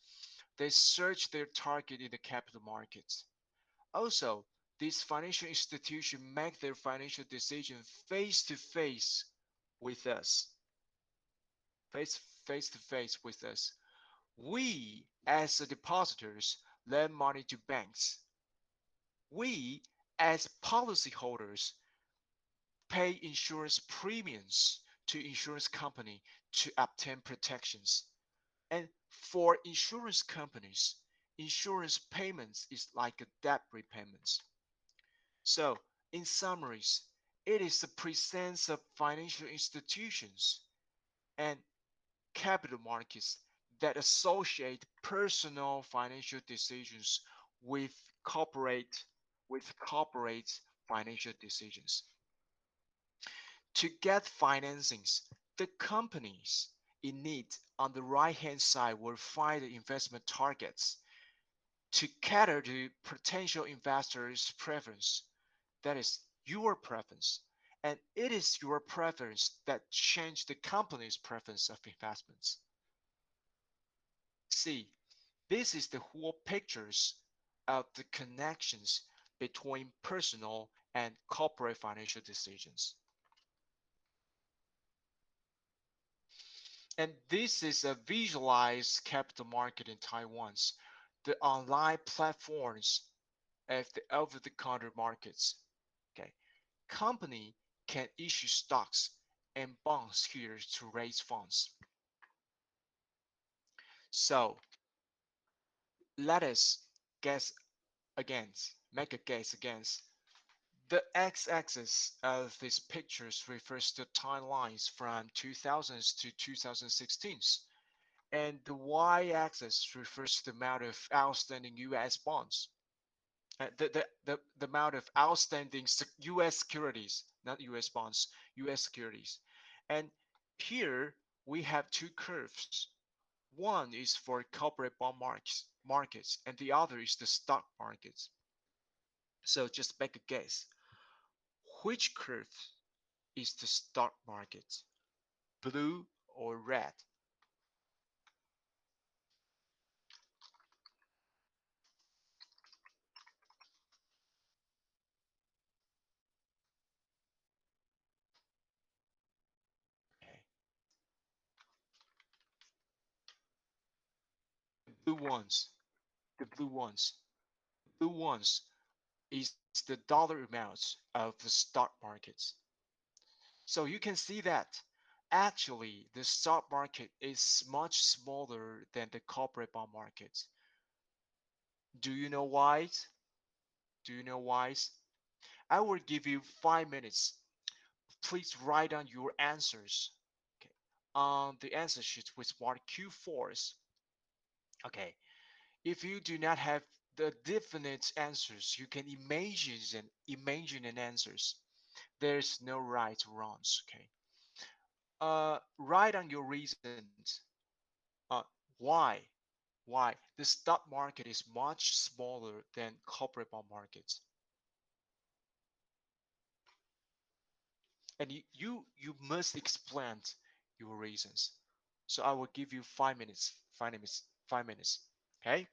They search their target in the capital markets. Also, these financial institutions make their financial decision face to face with us. Face face to face with us. We, as the depositors, lend money to banks. We, as policyholders, pay insurance premiums to insurance company to obtain protections. And for insurance companies, insurance payments is like a debt repayments. So, in summaries, it is the presence of financial institutions and capital markets that associate personal financial decisions with corporate with corporate financial decisions. To get financings, the companies in need on the right hand side will find the investment targets to cater to potential investors' preference. That is your preference. And it is your preference that change the company's preference of investments. See, this is the whole pictures of the connections between personal and corporate financial decisions. And this is a visualized capital market in Taiwan's the online platforms of the over-the-counter markets. Okay, company can issue stocks and bonds here to raise funds. So let us guess against, make a guess against. The x-axis of these pictures refers to timelines from 2000s to 2016, and the y-axis refers to the amount of outstanding U.S. bonds. The amount of outstanding U.S. securities, not U.S. bonds, U.S. securities. And here we have two curves. One is for corporate bond markets, and the other is the stock markets. So just make a guess. Which curve is the stock market? Blue or red? Okay. Blue ones, the blue ones, blue ones is the dollar amounts of the stock markets. So you can see that actually the stock market is much smaller than the corporate bond market. Do you know why? Do you know why? I will give you 5 minutes. Please write down your answers. Okay. On the answer sheet with mark Q4s. Okay. If you do not have the definite answers, you can imagine an answers. There's no right or wrongs. Okay. Write on your reasons. Why? Why? The stock market is much smaller than corporate bond markets. And you must explain your reasons. So I will give you 5 minutes. 5 minutes. 5 minutes. Okay.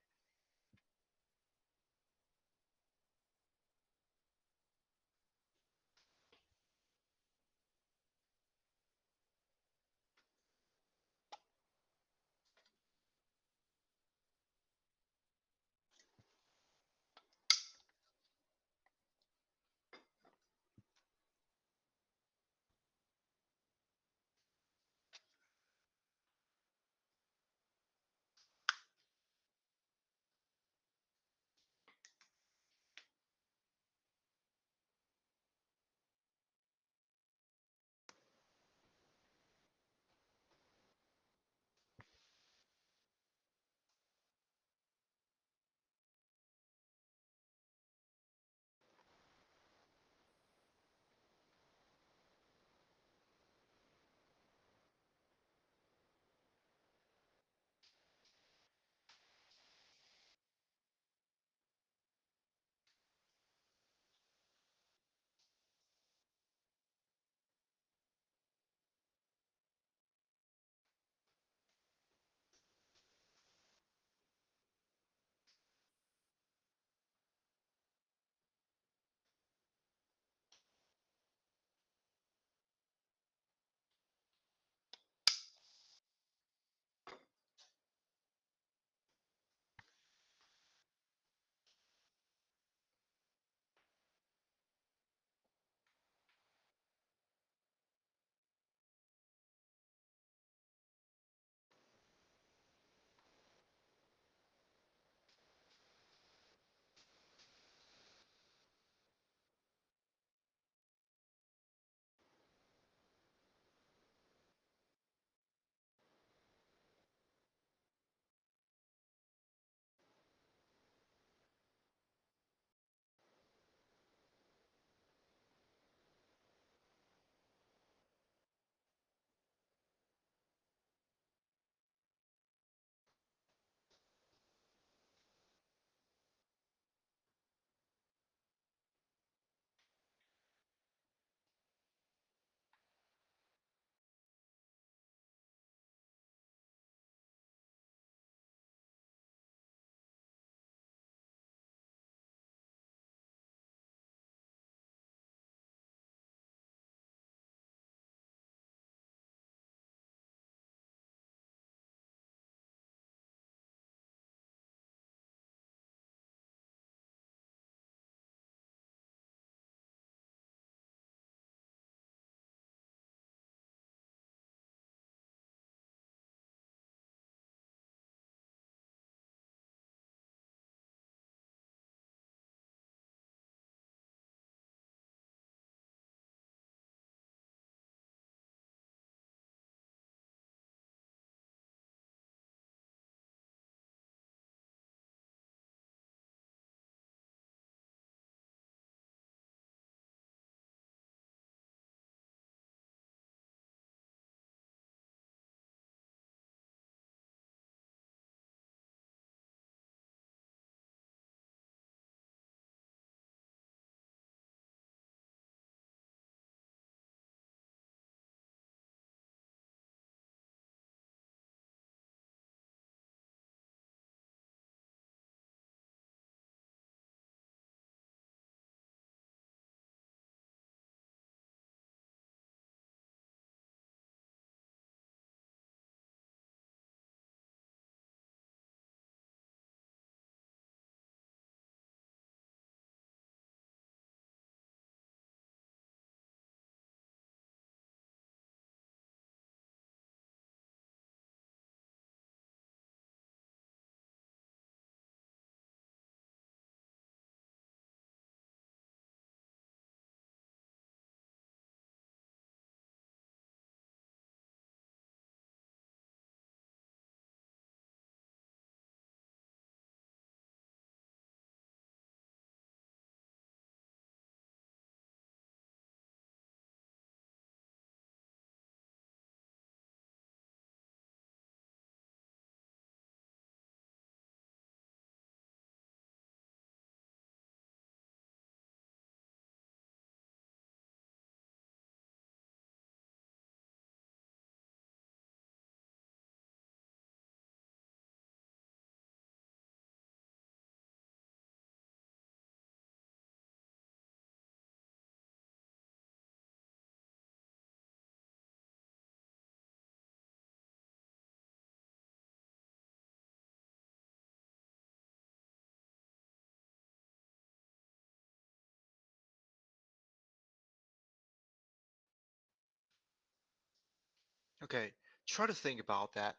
Okay, try to think about that.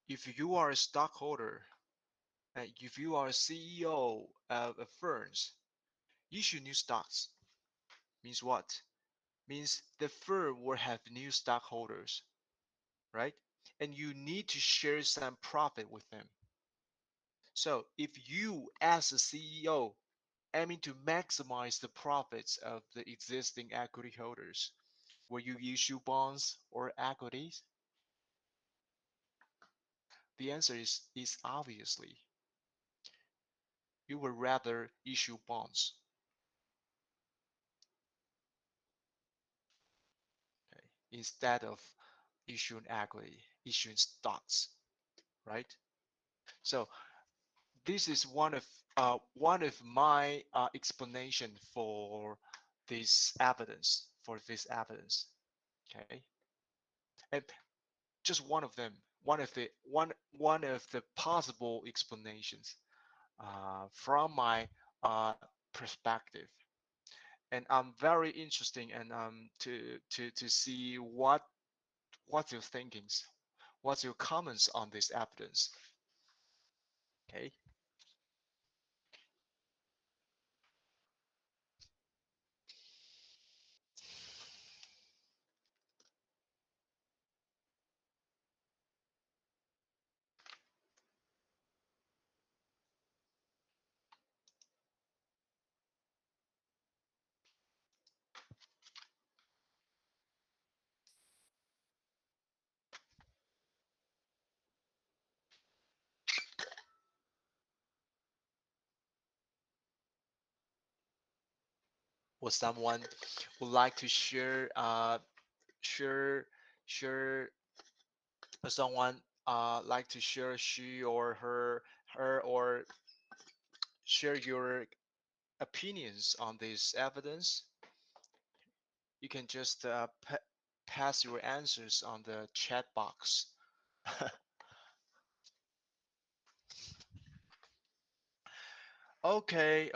If you are a stockholder, and if you are a CEO of a firms, issue new stocks means what? Means the firm will have new stockholders, right? And you need to share some profit with them. So if you as a CEO aiming to maximize the profits of the existing equity holders, will you issue bonds or equities? The answer is obviously you would rather issue bonds, okay, instead of issuing equity, issuing stocks, right? So this is one of my explanation for this evidence. Okay, and just one of them, one of the possible explanations from my perspective, and I'm very interesting and to see what's your thinkings, what's your comments on this evidence. Okay. Or someone would like to share share someone like to share she or her or share your opinions on this evidence, you can just pass your answers on the chat box. Okay,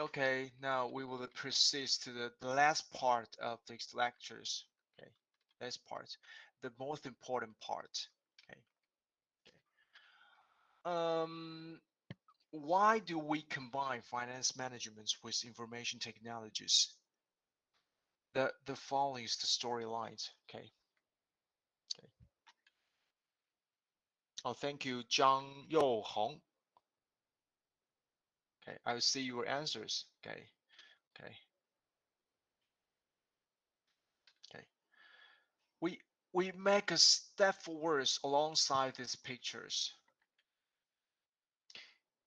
now we will proceed to the last part of these lectures. Okay, last part, the most important part. Okay, um, why do we combine finance management with information technologies? The following is the storylines. Okay. Oh, thank you, Zhang Youhong. Okay, I'll see your answers. Okay, okay. We we make a step forward alongside these pictures.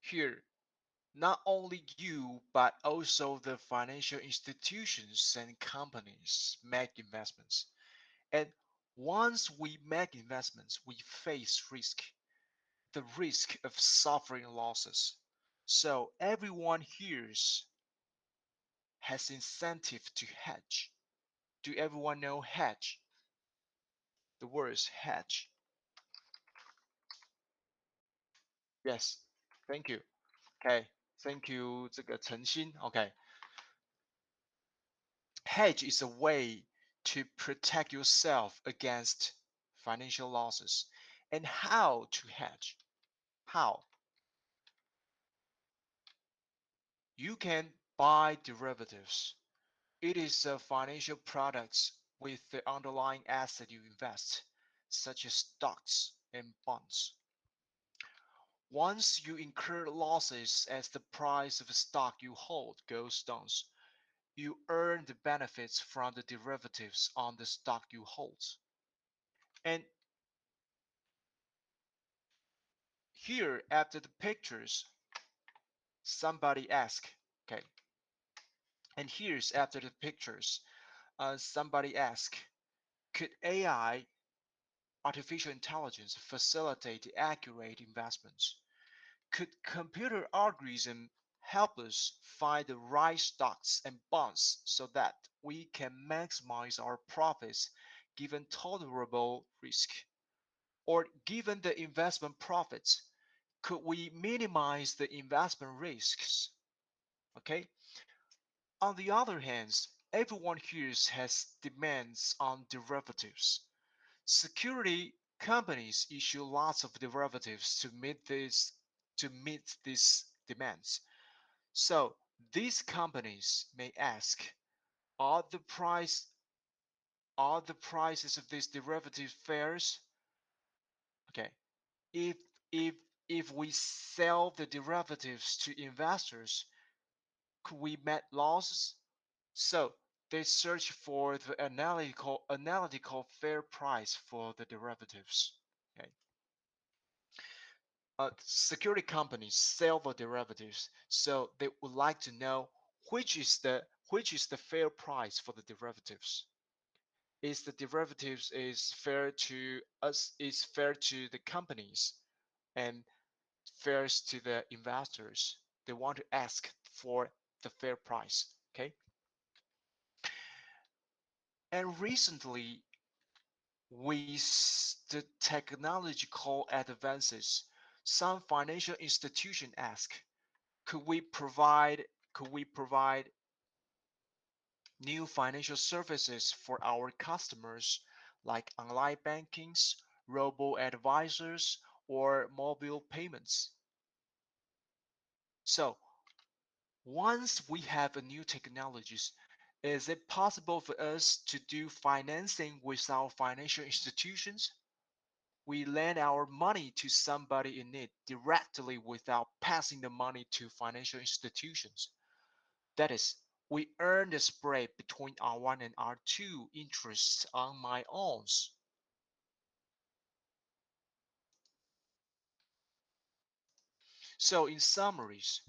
Here, not only you, but also the financial institutions and companies make investments. And once we make investments, we face risk, the risk of suffering losses. So everyone here has incentive to hedge. Do everyone know hedge? The word is hedge. Yes. Thank you. Okay. Thank you. 这个诚心. Okay. Hedge is a way to protect yourself against financial losses. And how to hedge? How? You can buy derivatives. It is a financial products with the underlying asset you invest, such as stocks and bonds. Once you incur losses as the price of a stock you hold goes down, you earn the benefits from the derivatives on the stock you hold. And here after the pictures, somebody asked, okay, and here's after the pictures, somebody asked, could AI, artificial intelligence, facilitate accurate investments? Could computer algorithm help us find the right stocks and bonds so that we can maximize our profits given tolerable risk? Or given the investment profits, could we minimize the investment risks? Okay. On the other hand, everyone here has demands on derivatives. Security companies issue lots of derivatives to meet these demands. So these companies may ask, are the price are the prices of these derivative fairs? Okay. If if if we sell the derivatives to investors, could we make losses? So they search for the analytical fair price for the derivatives. Okay. Security companies sell the derivatives, so they would like to know which is the fair price for the derivatives. Is the derivatives is fair to us? Is fair to the companies and fair to the investors? They want to ask for the fair price. Okay. And recently, with the technological advances, some financial institution ask, could we provide could we provide new financial services for our customers like online bankings, robo advisors, or mobile payments? So once we have a new technologies, is it possible for us to do financing with our financial institutions? We lend our money to somebody in need directly without passing the money to financial institutions. That is, we earn the spread between R1 and R2 interests on my owns. So in summaries,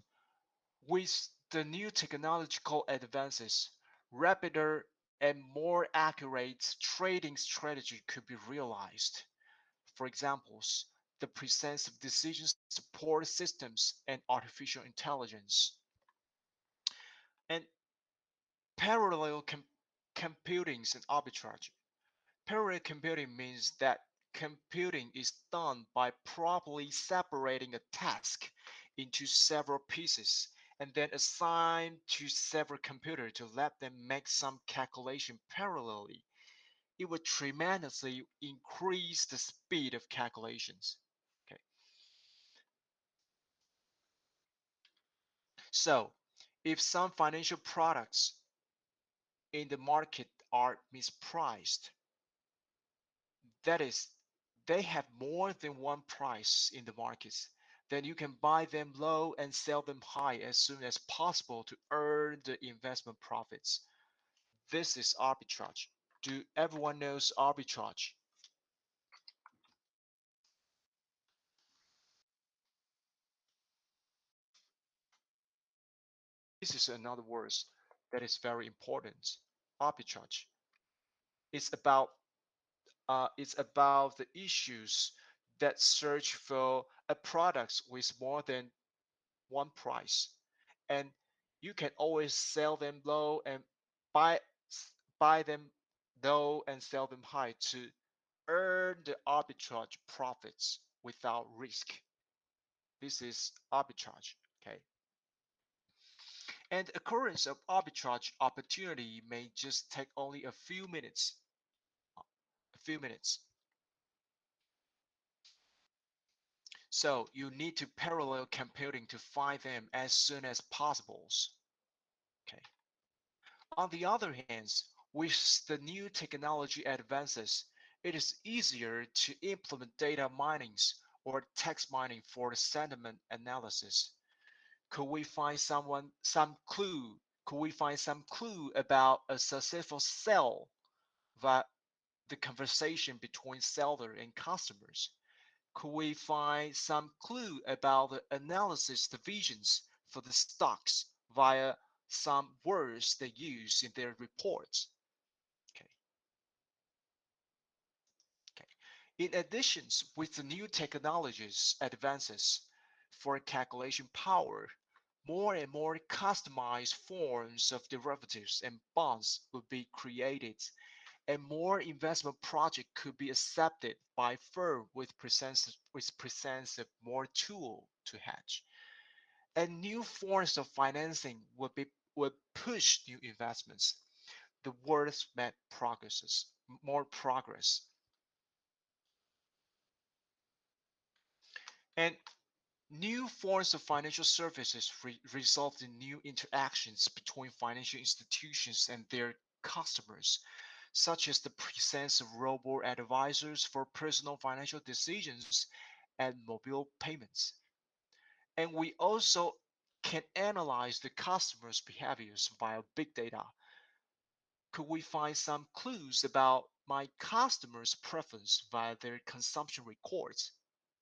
with the new technological advances, rapider and more accurate trading strategy could be realized. For examples, the presence of decision support systems and artificial intelligence. And parallel computing and arbitrage. Parallel computing means that computing is done by properly separating a task into several pieces and then assigned to several computers to let them make some calculation parallelly. It would tremendously increase the speed of calculations. Okay. So, if some financial products in the market are mispriced, that is, they have more than one price in the markets, then you can buy them low and sell them high as soon as possible to earn the investment profits. This is arbitrage. Do everyone knows arbitrage? This is another word that is very important. Arbitrage. It's about the issues that search for a product with more than one price, and you can always sell them low and buy buy them low and sell them high to earn the arbitrage profits without risk. This is arbitrage. Okay. And the occurrence of arbitrage opportunity may just take only a few minutes. A few minutes. So you need to parallel computing to find them as soon as possible. Okay. On the other hand, with the new technology advances, it is easier to implement data minings or text mining for the sentiment analysis. Could we find some clue about a successful sale via the conversation between seller and customers? Could we find some clue about the analysis divisions for the stocks via some words they use in their reports? Okay. Okay. In addition, with the new technologies advances for calculation power, more and more customized forms of derivatives and bonds would be created, and more investment projects could be accepted by firm with presence of more tool to hedge. And new forms of financing would push new investments. The world made more progress. And new forms of financial services result in new interactions between financial institutions and their customers, such as the presence of robo advisors for personal financial decisions and mobile payments. And we also can analyze the customer's behaviors via big data. Could we find some clues about my customer's preference via their consumption records?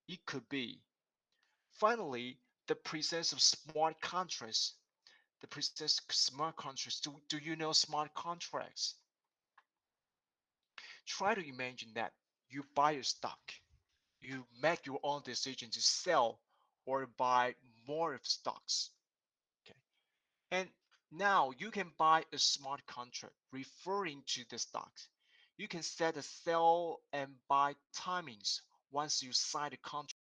It could be. Finally, the presence of smart contracts. The presence of smart contracts. Do you know smart contracts? Try to imagine that you buy a stock. You make your own decision to sell or buy more of stocks. Okay. And now you can buy a smart contract referring to the stocks. You can set the sell and buy timings once you sign the contract.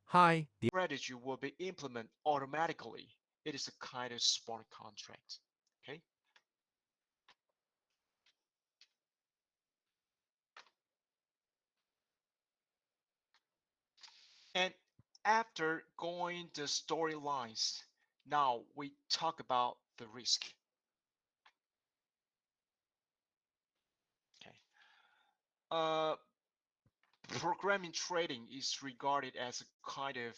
Hi, Strategy will be implemented automatically. It is a kind of smart contract. Okay. And after going the storylines, now we talk about the risk. Okay. Uh, Programming trading is regarded as a kind of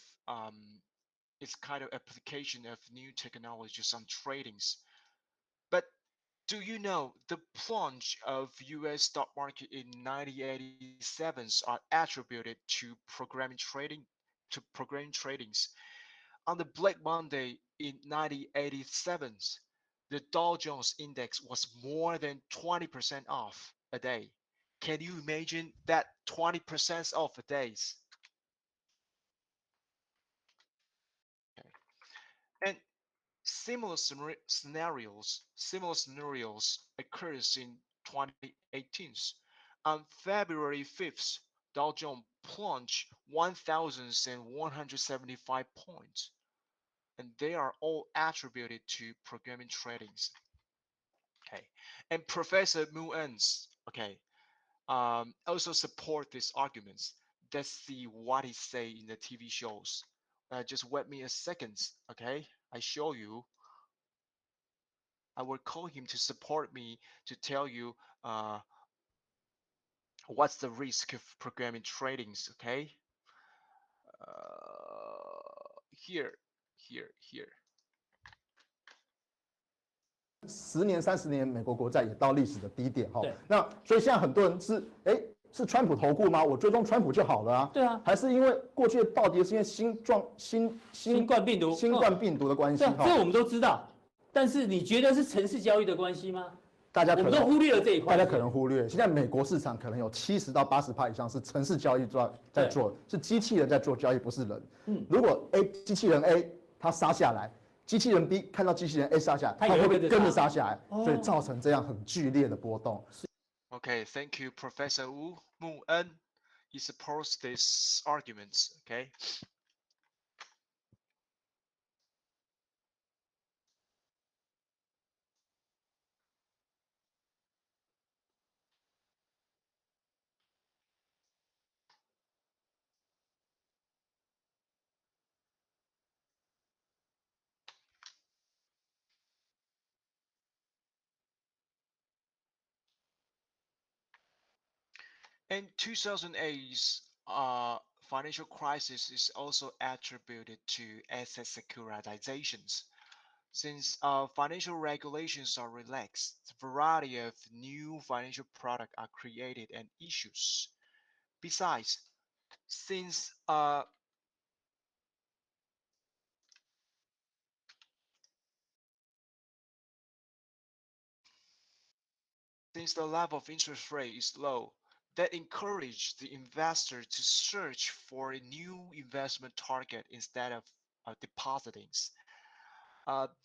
it's kind of application of new technologies on tradings. But do you know the plunge of US stock market in 1987 are attributed to programming tradings. On the Black Monday in 1987, the Dow Jones index was more than 20% off a day. Can you imagine that 20% off a day? Okay. And similar scenarios occurs in 2018. On February 5th, Dow Jones plunged 1,175 points, and they are all attributed to programming tradings. Okay, and Professor Muenz, okay, also support these arguments. Let's see what he say in the TV shows. Just wait me a second, okay? I show you. I will call him to support me to tell you what's the risk of programming tradings, okay? Here, here.10年、30年，美国国债也到历史的低点哈对。那所以现在很多人是川普投顾吗？我追踪川普就好了啊。对啊，还是因为过去的暴跌是因为新冠病毒的关系对啊，哈。这我们都知道。但是你觉得是程式交易的关系吗？大家可能我们都忽略了这一块。大家可能忽略，现在美国市场可能有70%到80%以上是程式交易在做，是机器人在做交易，不是人。如果机器人 A 它杀下来，机器人 B 看到机器人 A 杀下来，它会不会跟着杀下来？所以造成这样很剧烈的波动。Okay, thank you, Professor Mu En. He supports these arguments. Okay. And 2008's financial crisis is also attributed to asset securitizations. Since financial regulations are relaxed, a variety of new financial products are created and issues. Besides, since the level of interest rate is low, that encourage the investor to search for a new investment target instead of depositing.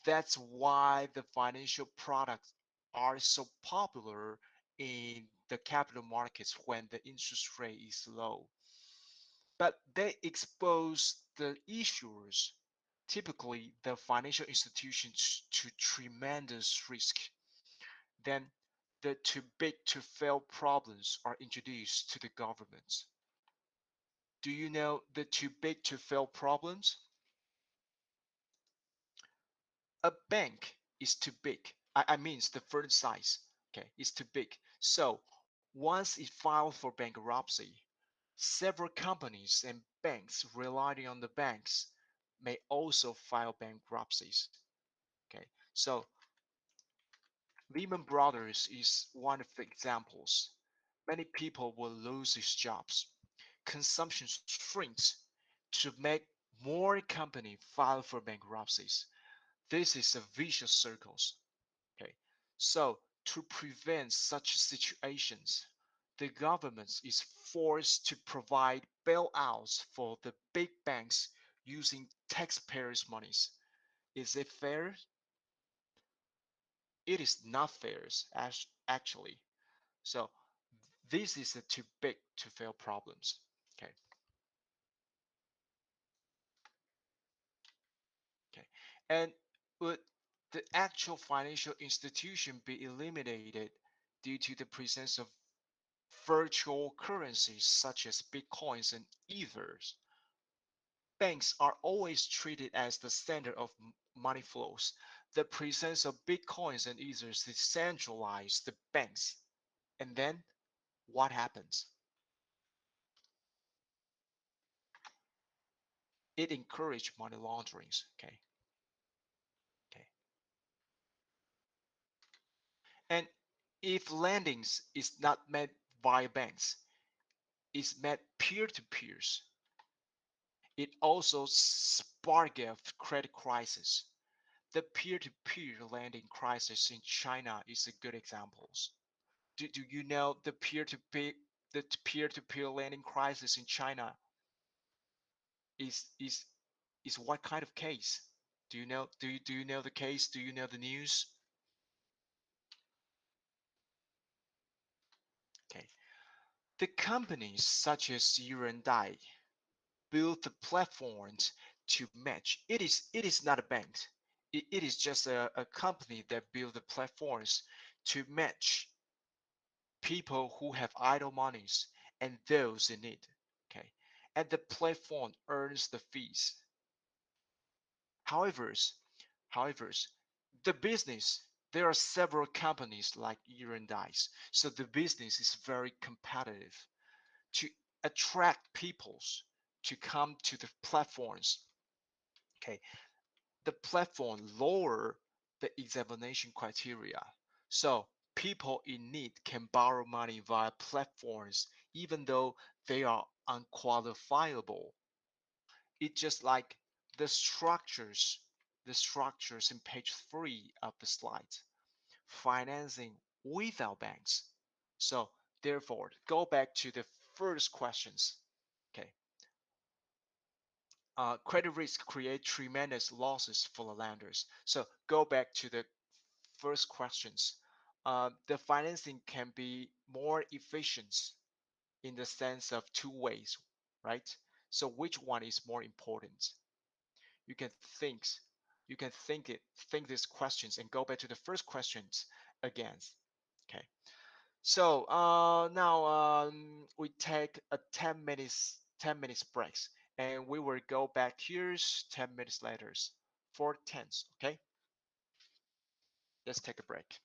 That's why the financial products are so popular in the capital markets when the interest rate is low. But they expose the issuers, typically the financial institutions, to tremendous risk. Then the too big to fail problems are introduced to the government. Do you know the too big to fail problems? A bank is too big. I mean, the firm size, okay, is too big. So once it filed for bankruptcy, several companies and banks relying on the banks may also file bankruptcies. Okay, so Lehman Brothers is one of the examples. Many people will lose their jobs. Consumption shrinks to make more companies file for bankruptcies. This is a vicious circle. Okay, so to prevent such situations, the government is forced to provide bailouts for the big banks using taxpayers' monies. Is it fair? It is not fair, actually. So this is a too big to fail problems. Okay. Okay. And would the actual financial institution be eliminated due to the presence of virtual currencies such as bitcoins and ethers? Banks are always treated as the center of money flows. The presence of bitcoins and ethers decentralize the banks. And then what happens? It encourages money launderings. Okay. Okay. And if lendings is not met by banks, is met peer-to-peers, it also sparked a credit crisis. The peer-to-peer lending crisis in China is a good example. Do you know the peer-to-peer lending crisis in China is is is what kind of case? Do you know do you know the case? Do you know the news? Okay. The companies such as Dai build the platforms to match. It is not a bank. It is just a company that build the platforms to match people who have idle monies and those in need. Okay. And the platform earns the fees. However, however, the business, there are several companies like Dice. So the business is very competitive to attract peoples to come to the platforms. Okay, the platform lower the examination criteria. So people in need can borrow money via platforms even though they are unqualifiable. It's just like the structures, the structures in page 3 of the slide. Financing without banks. So therefore, go back to the first questions. Okay, credit risk create tremendous losses for the lenders. So go back to the first questions. The financing can be more efficient in the sense of two ways, right? So which one is more important? You can think, you can think these questions and go back to the first questions again. Okay. So now we take a 10 minutes breaks, and we will go back here 10 minutes later for tense. Okay, let's take a break.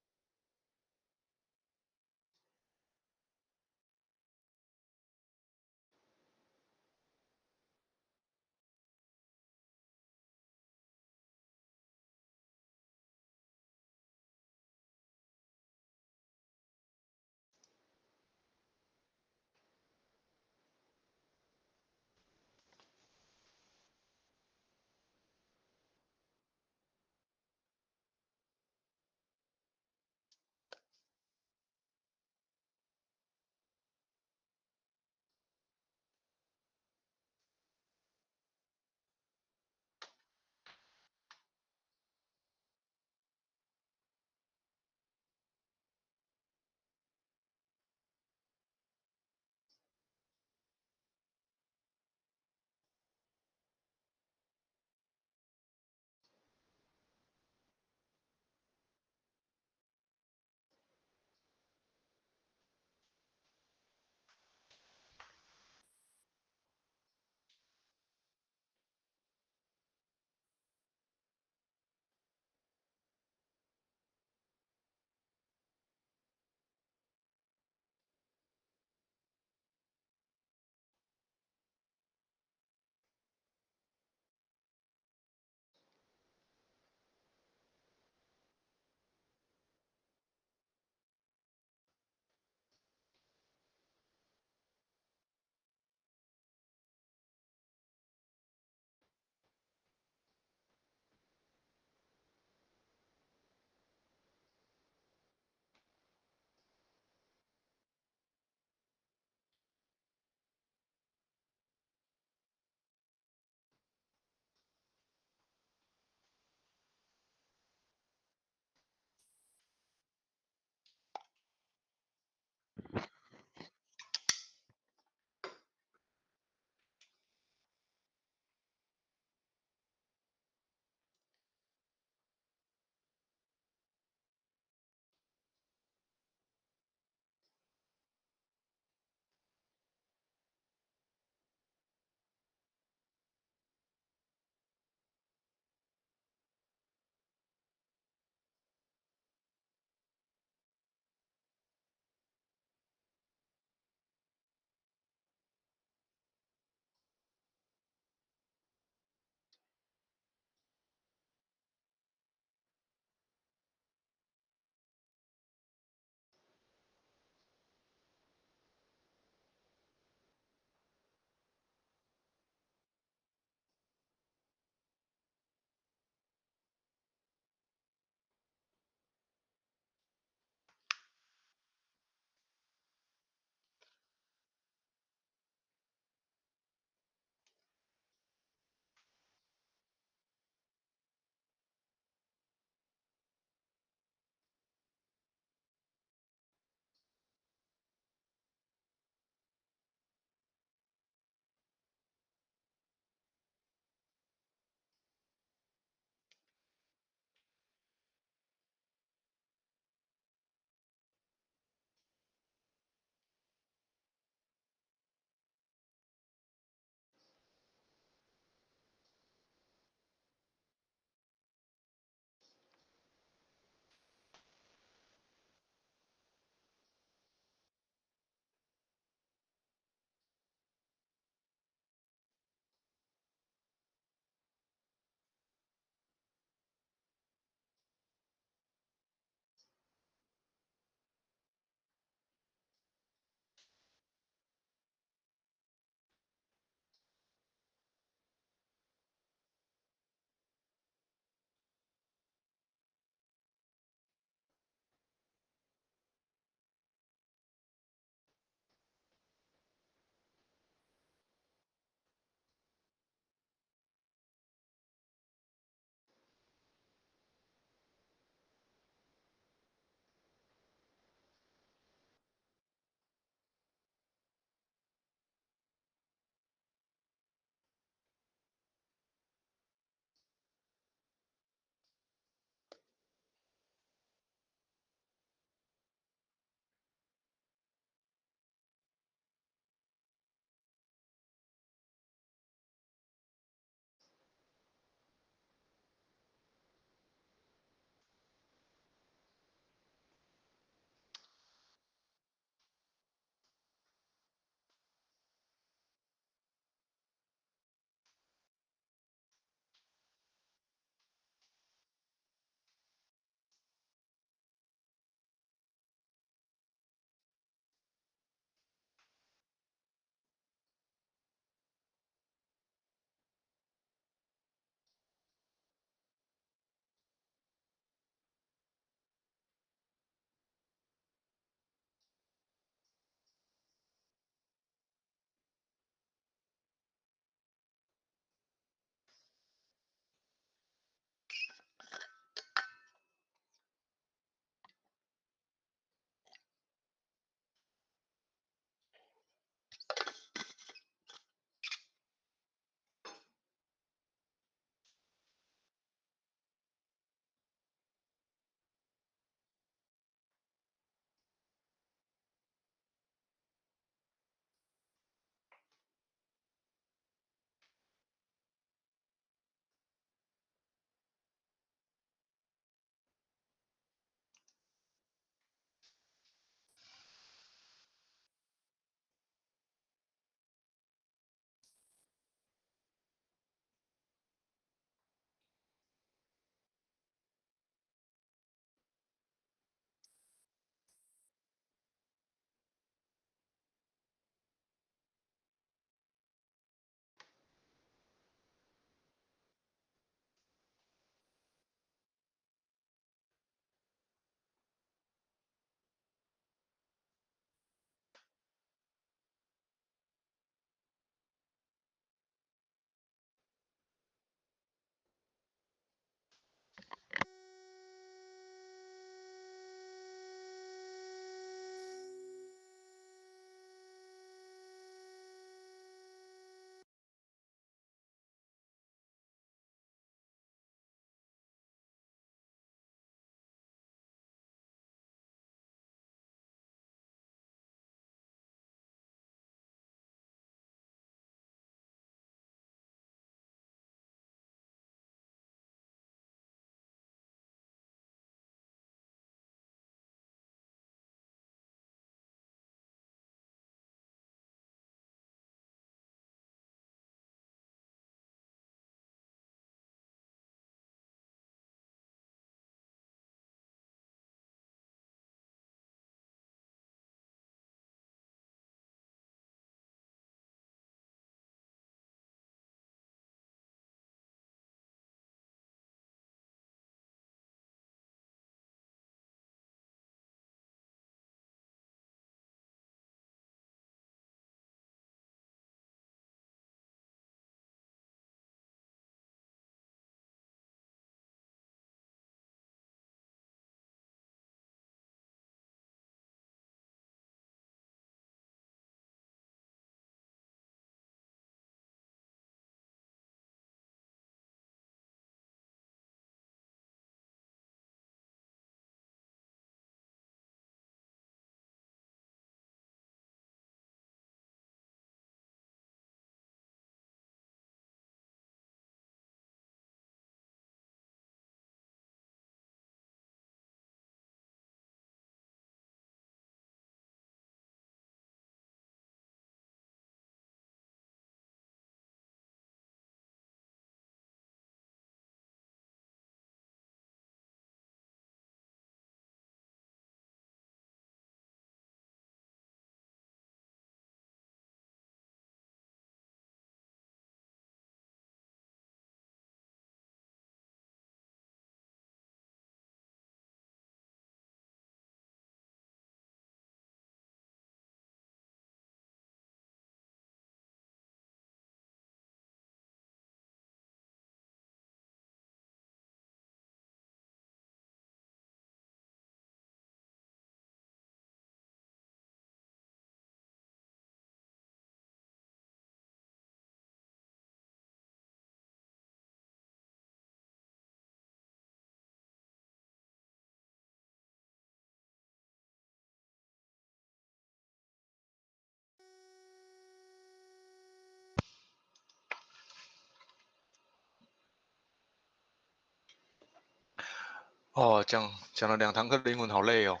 哦，讲了2堂课的英文，好累哦。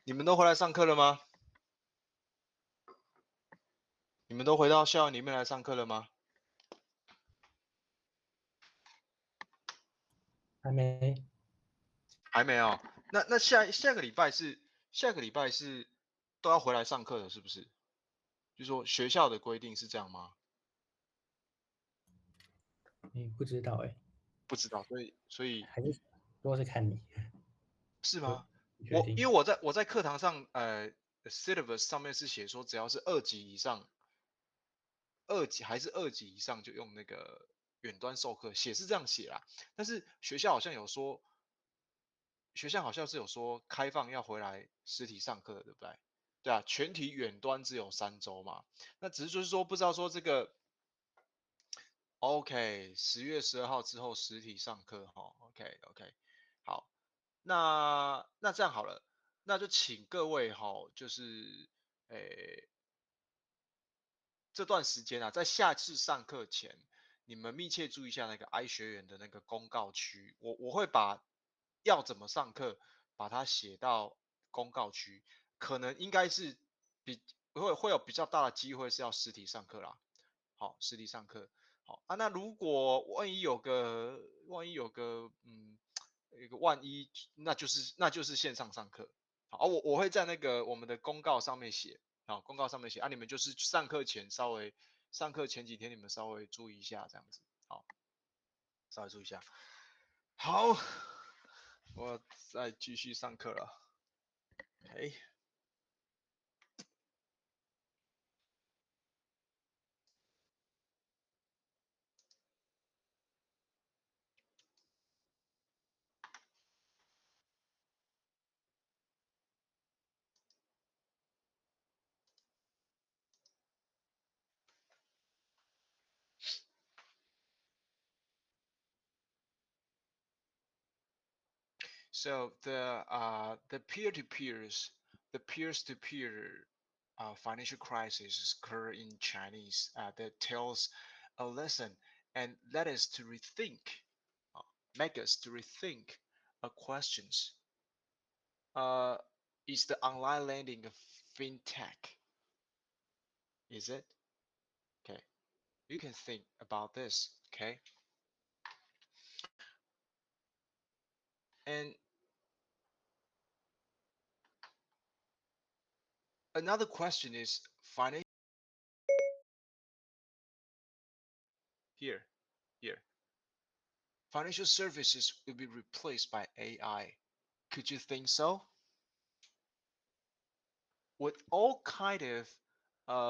你们都回来上课了吗？你们都回到校园里面来上课了吗？还没。还没有。那下个礼拜是都要回来上课的，是不是？就说学校的规定是这样吗？不知道哎，不知道，所以还是都是看你。是吗？决定。因为我在课堂上syllabus 上面是写说，只要是2级以上，2级以上就用那个远端授课，是这样写啦。但是学校好像是有说开放要回来实体上课的，对不对？对啊，全体远端只有3周嘛。那只是就是说不知道说这个 OK， 10月12号之后实体上课哈。OK， 好，那这样好了，那就请各位就是诶这段时间啊，在下次上课前，你们密切注意一下那个 I 学员的那个公告区，我会把要怎么上课把它写到公告区，可能应该是会有比较大的机会是要实体上课啦。好，实体上课。好啊，那如果万一有个一个万一，那就是线上上课。好，我会在那个我们的公告上面写。好，公告上面写啊，你们就是上课前几天你们稍微注意一下，这样子。好，稍微注意一下。好，我再继续上课了。OK。So the peer-to-peer financial crisis is occur in Chinese that tells a lesson and uh, make us to rethink questions. Uh, is the online lending a fintech? Is it? Okay, you can think about this. Okay, and another question is financial. Here, here. Financial services will be replaced by AI. Could you think so? Would all kind of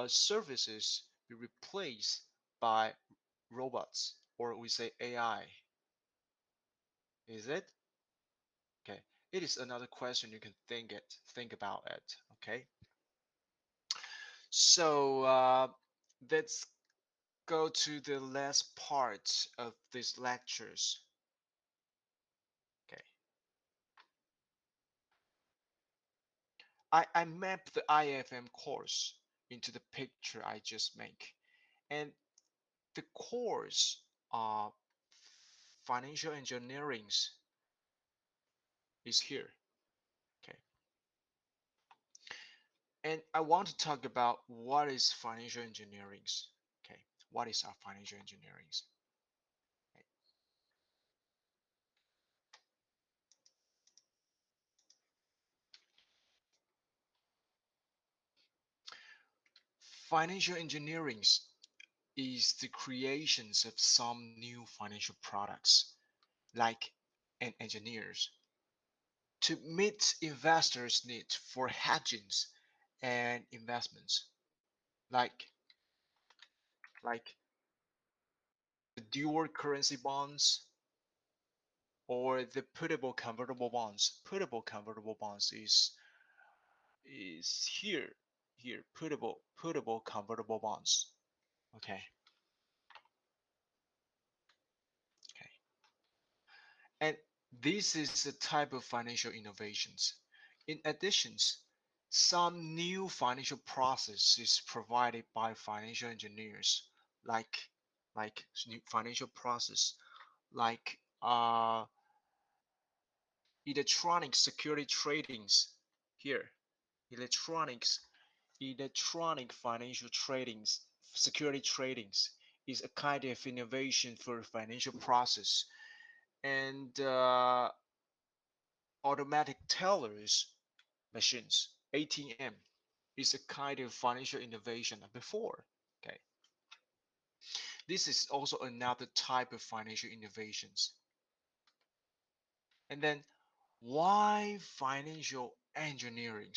services be replaced by robots or we say AI? Is it? Okay. It is another question you can think about it. Okay. So let's go to the last part of these lectures. Okay. I mapped the IFM course into the picture I just make. And the course financial engineering is here. Okay. And I want to talk about what is financial engineering. Okay. What is our financial engineering? Okay. Financial engineering is the creations of some new financial products like an engineers to meet investors' need for hedging and investments like the dual currency bonds or the puttable convertible bonds. Puttable convertible bonds is here puttable convertible bonds. Okay. Okay. And this is a type of financial innovations. In addition, some new financial process is provided by financial engineers like like financial process, like electronic security tradings here, electronics, electronic financial tradings, security tradings is a kind of innovation for financial process, and automatic tellers machines, ATM, is a kind of financial innovation before. Okay, this is also another type of financial innovations. And then why financial engineering?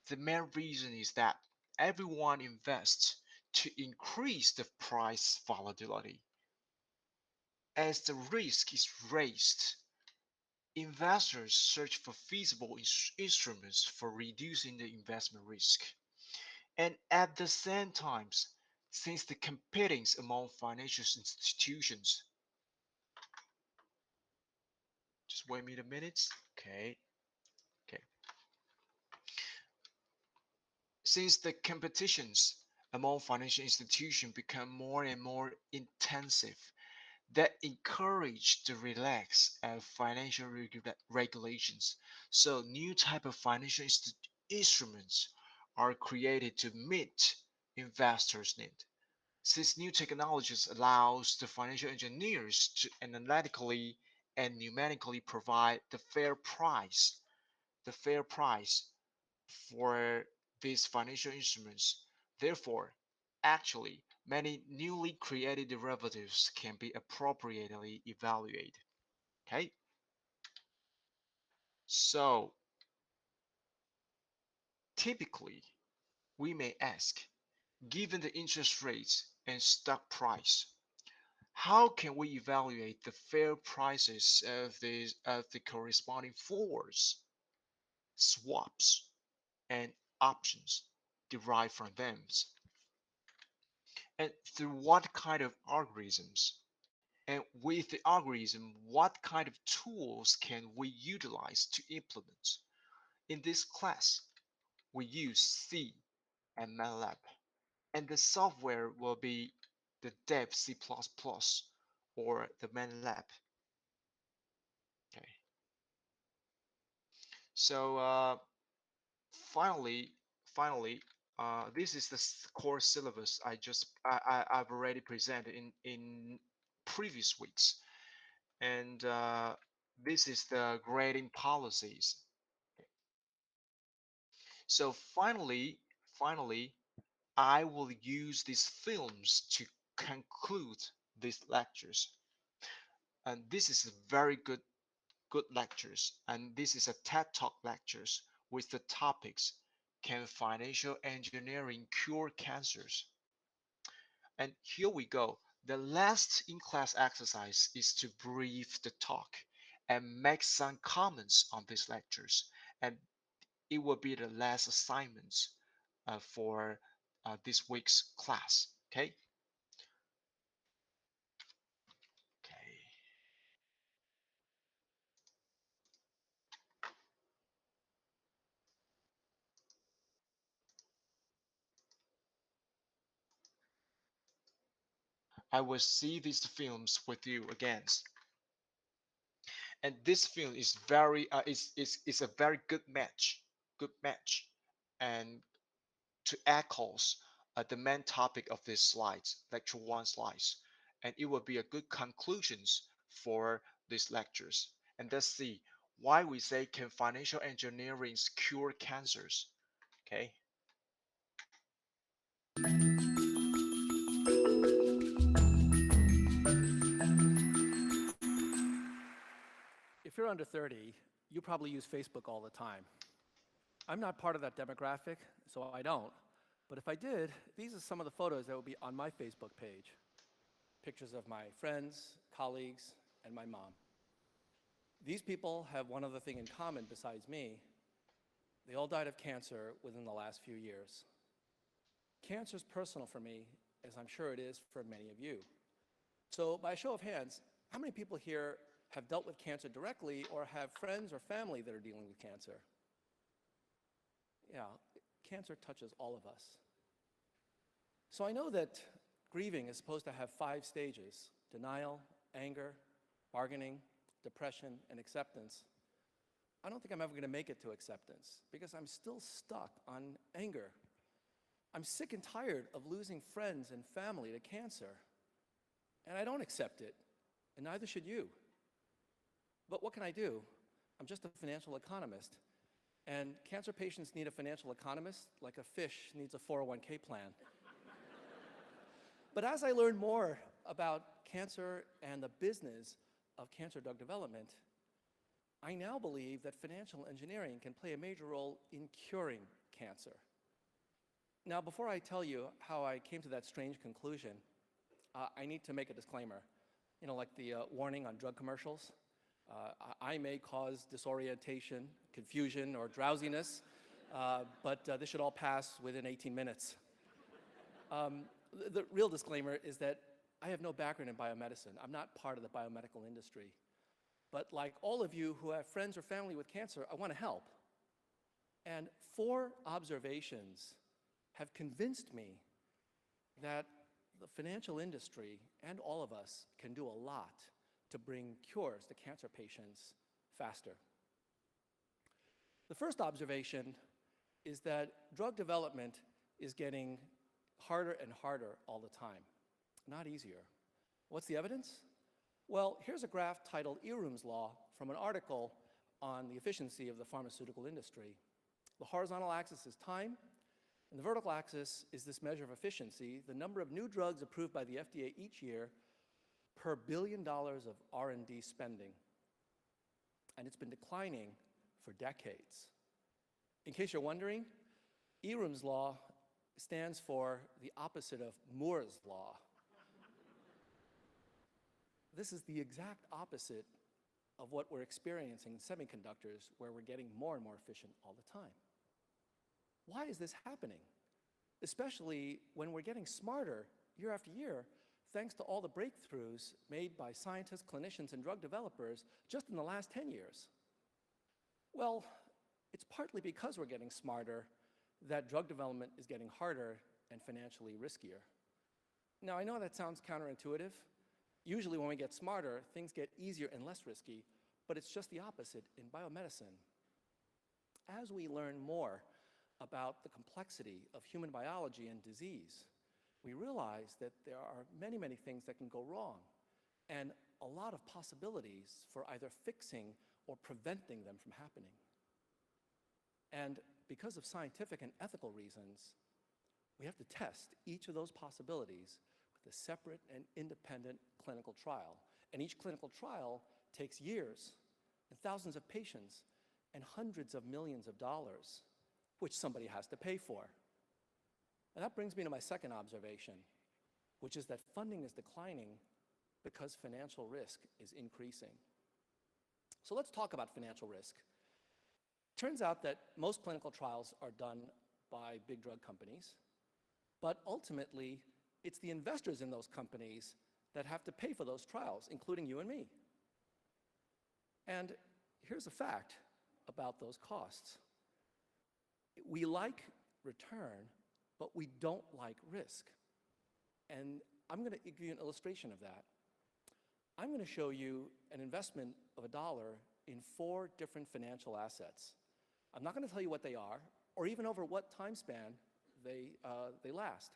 The main reason is that everyone invests to increase the price volatility. As the risk is raised, investors search for feasible instruments for reducing the investment risk. And at the same time, since the competing among financial institutions, just wait me a minute. Okay. Since the competitions among financial institutions become more and more intensive, that encourage the relax of financial regulations. So new type of financial instruments are created to meet investors' need. Since new technologies allows the financial engineers to analytically and numerically provide the fair price for these financial instruments. Therefore, actually, many newly created derivatives can be appropriately evaluated. Okay, so typically, we may ask, given the interest rates and stock price, how can we evaluate the fair prices of the corresponding forwards, swaps, and options derived from them? And through what kind of algorithms? And with the algorithm, what kind of tools can we utilize to implement? In this class, we use C and MATLAB, and the software will be the dev C++ or the MATLAB. Okay. So finally, this is the core syllabus I've already presented in previous weeks, and this is the grading policies. So finally, I will use these films to conclude these lectures. And this is a very good lectures, and this is a TED Talk lectures with the topics: Can financial engineering cure cancers? And here we go. The last in-class exercise is to brief the talk and make some comments on these lectures. And it will be the last assignment for this week's class. Okay. Okay. I will see these films with you again. And this film is is a very good match, and to echoes the main topic of this slides, lecture one slides, and it will be a good conclusions for these lectures. And let's see why we say, can financial engineering cure cancers? Okay. If you're under 30, you probably use Facebook all the time. I'm not part of that demographic, so I don't. But if I did, these are some of the photos that would be on my Facebook page. Pictures of my friends, colleagues, and my mom. These people have one other thing in common besides me. They all died of cancer within the last few years. Cancer is personal for me, as I'm sure it is for many of you. So by a show of hands, how many people here have dealt with cancer directly or have friends or family that are dealing with cancer? Yeah, cancer touches all of us. So I know that grieving is supposed to have 5 stages: denial, anger, bargaining, depression, and acceptance. I don't think I'm ever going to make it to acceptance because I'm still stuck on anger. I'm sick and tired of losing friends and family to cancer, and I don't accept it, and neither should you. But what can I do? I'm just a financial economist, and cancer patients need a financial economist like a fish needs a 401k plan. But as I learned more about cancer and the business of cancer drug development, I now believe that financial engineering can play a major role in curing cancer. Now, before I tell you how I came to that strange conclusion, I need to make a disclaimer. You know, like the warning on drug commercials. I may cause disorientation, confusion, or drowsiness, but this should all pass within 18 minutes. The real disclaimer is that I have no background in biomedicine. I'm not part of the biomedical industry. But like all of you who have friends or family with cancer, I want to help. And 4 observations have convinced me that the financial industry and all of us can do a lot to bring cures to cancer patients faster. The first observation is that drug development is getting harder and harder all the time, not easier. What's the evidence? Well, here's a graph titled Ehrum's Law from an article on the efficiency of the pharmaceutical industry. The horizontal axis is time, and the vertical axis is this measure of efficiency, the number of new drugs approved by the FDA each year per $1 billion of R&D spending. And it's been declining for decades. In case you're wondering, Ehrum's Law stands for the opposite of Moore's Law. This is the exact opposite of what we're experiencing in semiconductors, where we're getting more and more efficient all the time. Why is this happening? Especially when we're getting smarter year after year, thanks to all the breakthroughs made by scientists, clinicians, and drug developers just in the last 10 years. Well, it's partly because we're getting smarter that drug development is getting harder and financially riskier. Now, I know that sounds counterintuitive. Usually when we get smarter, things get easier and less risky, but it's just the opposite in biomedicine. As we learn more about the complexity of human biology and disease, we realize that there are many, many things that can go wrong, and a lot of possibilities for either fixing or preventing them from happening. And because of scientific and ethical reasons, we have to test each of those possibilities with a separate and independent clinical trial. And each clinical trial takes years and thousands of patients and hundreds of millions of dollars, which somebody has to pay for. And that brings me to my second observation, which is that funding is declining because financial risk is increasing. So let's talk about financial risk. Turns out that most clinical trials are done by big drug companies, but ultimately, it's the investors in those companies that have to pay for those trials, including you and me. And here's a fact about those costs. We like return, but we don't like risk. And I'm going to give you an illustration of that. I'm going to show you an investment of $1 in 4 different financial assets. I'm not going to tell you what they are, or even over what time span they last.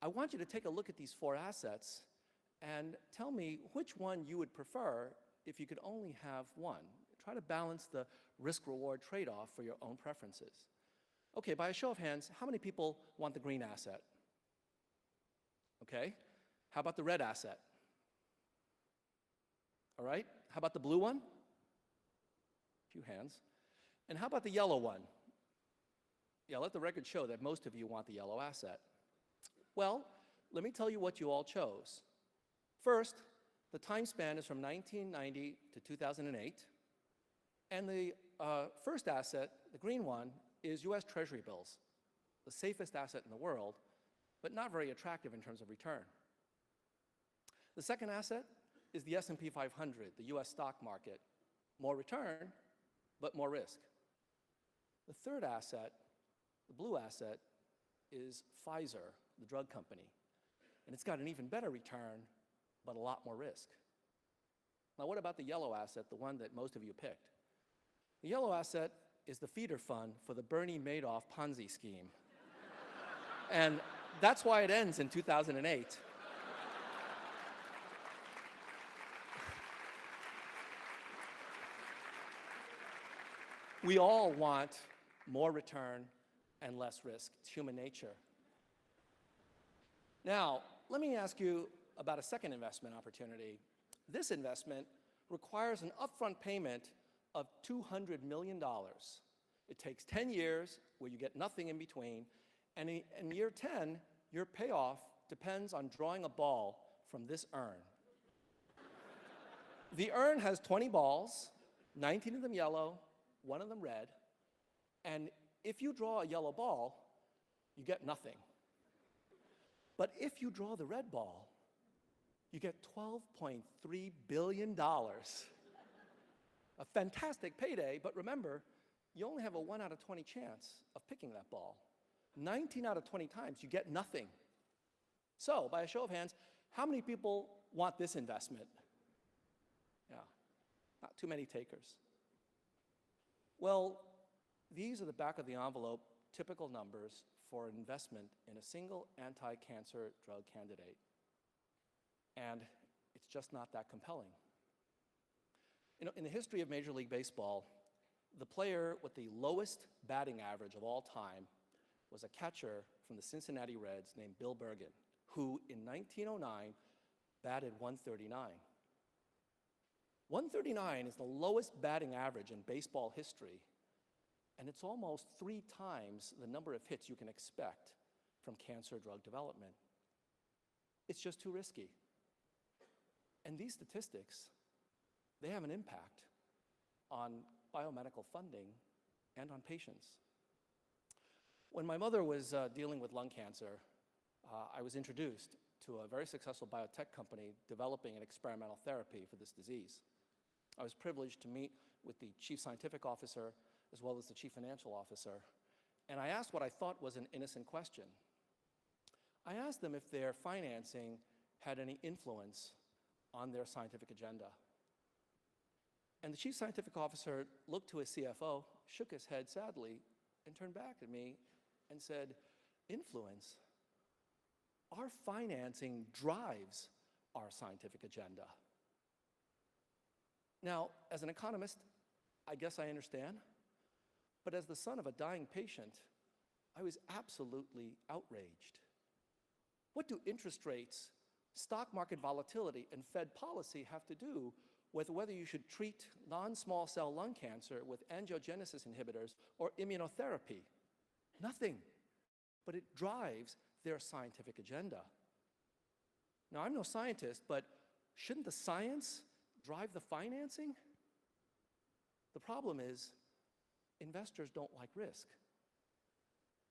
I want you to take a look at these 4 assets and tell me which one you would prefer if you could only have one. Try to balance the risk-reward trade-off for your own preferences. Okay, by a show of hands, how many people want the green asset? Okay, how about the red asset? All right, how about the blue one? A few hands. And how about the yellow one? Yeah, let the record show that most of you want the yellow asset. Well, let me tell you what you all chose. First, the time span is from 1990 to 2008. And the first asset, the green one, is US Treasury bills, the safest asset in the world, but not very attractive in terms of return. The second asset is the S&P 500, the US stock market. More return, but more risk. The third asset, the blue asset, is Pfizer, the drug company. and it's got an even better return, but a lot more risk. Now, what about the yellow asset, the one that most of you picked? The yellow asset is the feeder fund for the Bernie Madoff Ponzi scheme. And that's why it ends in 2008. We all want more return and less risk. It's human nature. Now, let me ask you about a second investment opportunity. This investment requires an upfront payment of $200 million. It takes 10 years, where you get nothing in between, and in year 10, your payoff depends on drawing a ball from this urn. The urn has 20 balls, 19 of them yellow, 1 of them red, and if you draw a yellow ball, you get nothing. But if you draw the red ball, you get $12.3 billion. A fantastic payday, but remember, you only have a 1 out of 20 chance of picking that ball. 19 out of 20 times, you get nothing. So, by a show of hands, how many people want this investment? Yeah, not too many takers. Well, these are the back of the envelope typical numbers for investment in a single anti-cancer drug candidate. And it's just not that compelling. You know, in the history of Major League Baseball, the player with the lowest batting average of all time was a catcher from the Cincinnati Reds named Bill Bergen, who in 1909 batted 139. 139 is the lowest batting average in baseball history, and it's almost 3 times the number of hits you can expect from cancer drug development. It's just too risky. And these statistics, they have an impact on biomedical funding and on patients. When my mother was dealing with lung cancer, I was introduced to a very successful biotech company developing an experimental therapy for this disease. I was privileged to meet with the chief scientific officer as well as the chief financial officer, and I asked what I thought was an innocent question. I asked them if their financing had any influence on their scientific agenda. And the chief scientific officer looked to his CFO, shook his head sadly, and turned back at me and said, "Influence? Our financing drives our scientific agenda." Now, as an economist, I guess I understand, but as the son of a dying patient, I was absolutely outraged. What do interest rates, stock market volatility, and Fed policy have to do with whether you should treat non-small cell lung cancer with angiogenesis inhibitors or immunotherapy? Nothing, but it drives their scientific agenda. Now, I'm no scientist, but shouldn't the science drive the financing? The problem is, investors don't like risk.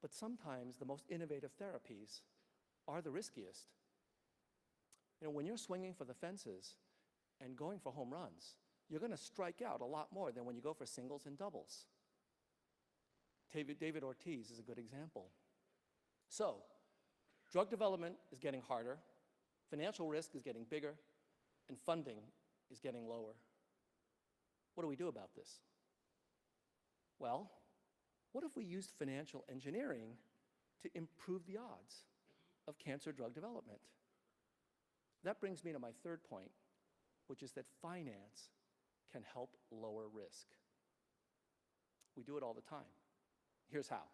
But sometimes the most innovative therapies are the riskiest. You know, when you're swinging for the fences and going for home runs, you're going to strike out a lot more than when you go for singles and doubles. David Ortiz is a good example. So, drug development is getting harder, financial risk is getting bigger, and funding is getting lower. What do we do about this? Well, what if we used financial engineering to improve the odds of cancer drug development? That brings me to my third point, which is that finance can help lower risk. We do it all the time. Here's how.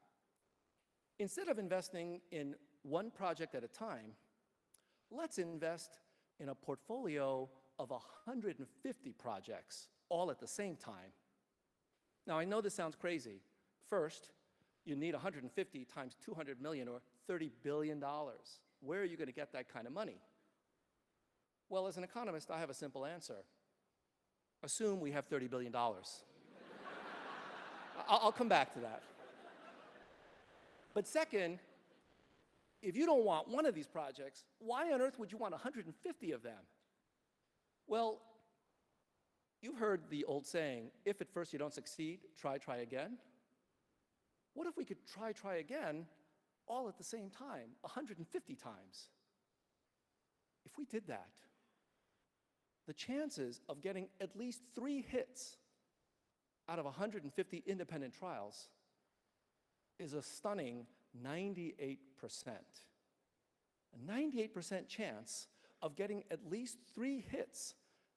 Instead of investing in one project at a time, let's invest in a portfolio of 150 projects all at the same time. Now, I know this sounds crazy. First, you need 150 times 200 million, or $30 billion. Where are you going to get that kind of money? Well, as an economist, I have a simple answer. Assume we have $30 billion. I'll come back to that. But second, if you don't want one of these projects, why on earth would you want 150 of them? Well, you've heard the old saying, if at first you don't succeed, try again. What if we could try again all at the same time, 150 times? If we did that, the chances of getting at least 3 hits out of 150 independent trials is a stunning 98%. A 98% chance of getting at least 3 hits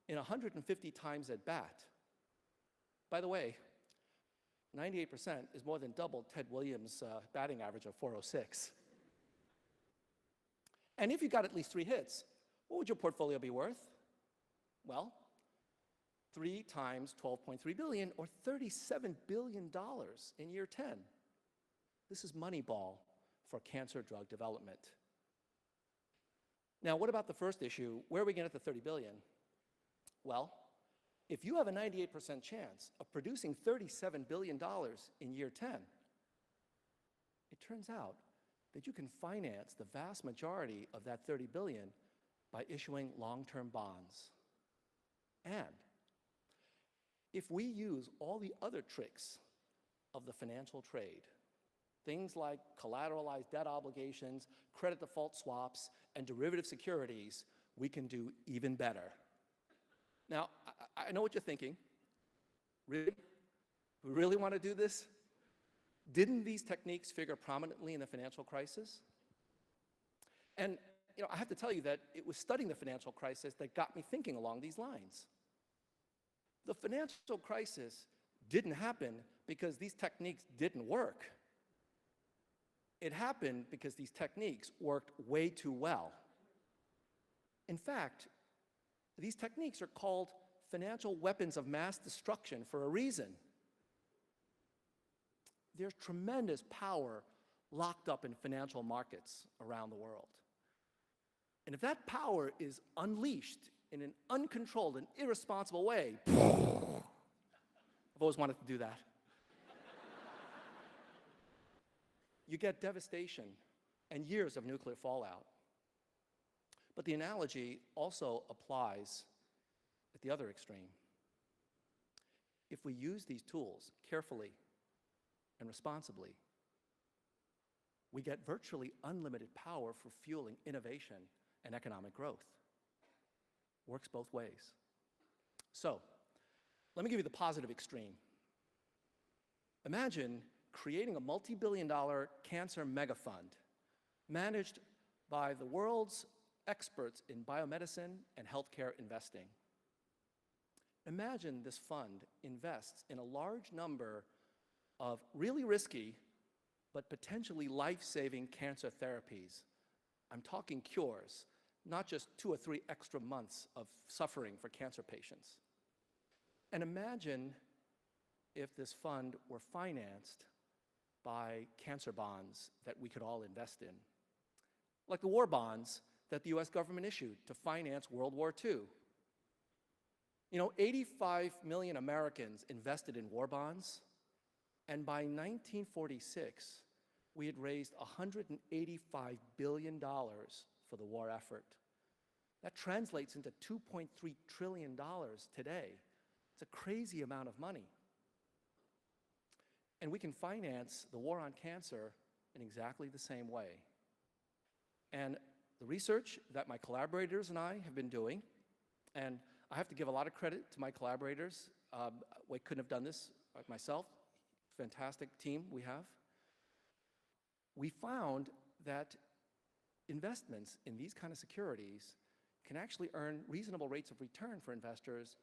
in 150 times at bat. By the way, 98% is more than double Ted Williams' batting average of 406. And if you got at least 3 hits, what would your portfolio be worth? Well, 3 times 12.3 billion, or $37 billion in year 10. This is Moneyball for cancer drug development. Now, what about the first issue? Where are we going to get the $30 billion? Well, if you have a 98% chance of producing $37 billion in year 10, it turns out that you can finance the vast majority of that $30 billion by issuing long-term bonds. And if we use all the other tricks of the financial trade, things like collateralized debt obligations, credit default swaps, and derivative securities, we can do even better. Now, I know what you're thinking. Really? We really want to do this? Didn't these techniques figure prominently in the financial crisis? And I have to tell you that it was studying the financial crisis that got me thinking along these lines. The financial crisis didn't happen because these techniques didn't work. It happened because these techniques worked way too well. In fact, these techniques are called financial weapons of mass destruction for a reason. There's tremendous power locked up in financial markets around the world. And if that power is unleashed in an uncontrolled and irresponsible way, I've always wanted to do that. You get devastation and years of nuclear fallout. But the analogy also applies at the other extreme. If we use these tools carefully and responsibly, we get virtually unlimited power for fueling innovation and economic growth. Works both ways. So, let me give you the positive extreme. Imagine creating a multi-billion-dollar cancer megafund managed by the world's experts in biomedicine and healthcare investing. Imagine this fund invests in a large number of really risky but potentially life-saving cancer therapies. I'm talking cures, not just 2 or 3 extra months of suffering for cancer patients. And imagine if this fund were financed by cancer bonds that we could all invest in, like the war bonds that the US government issued to finance World War II. 85 million Americans invested in war bonds, and by 1946, we had raised $185 billion for the war effort. That translates into $2.3 trillion today. It's a crazy amount of money. And we can finance the war on cancer in exactly the same way. And the research that my collaborators and I have been doing, and I have to give a lot of credit to my collaborators. We couldn't have done this like myself. Fantastic team we have. We found that investments in these kind of securities can actually earn reasonable rates of return for investors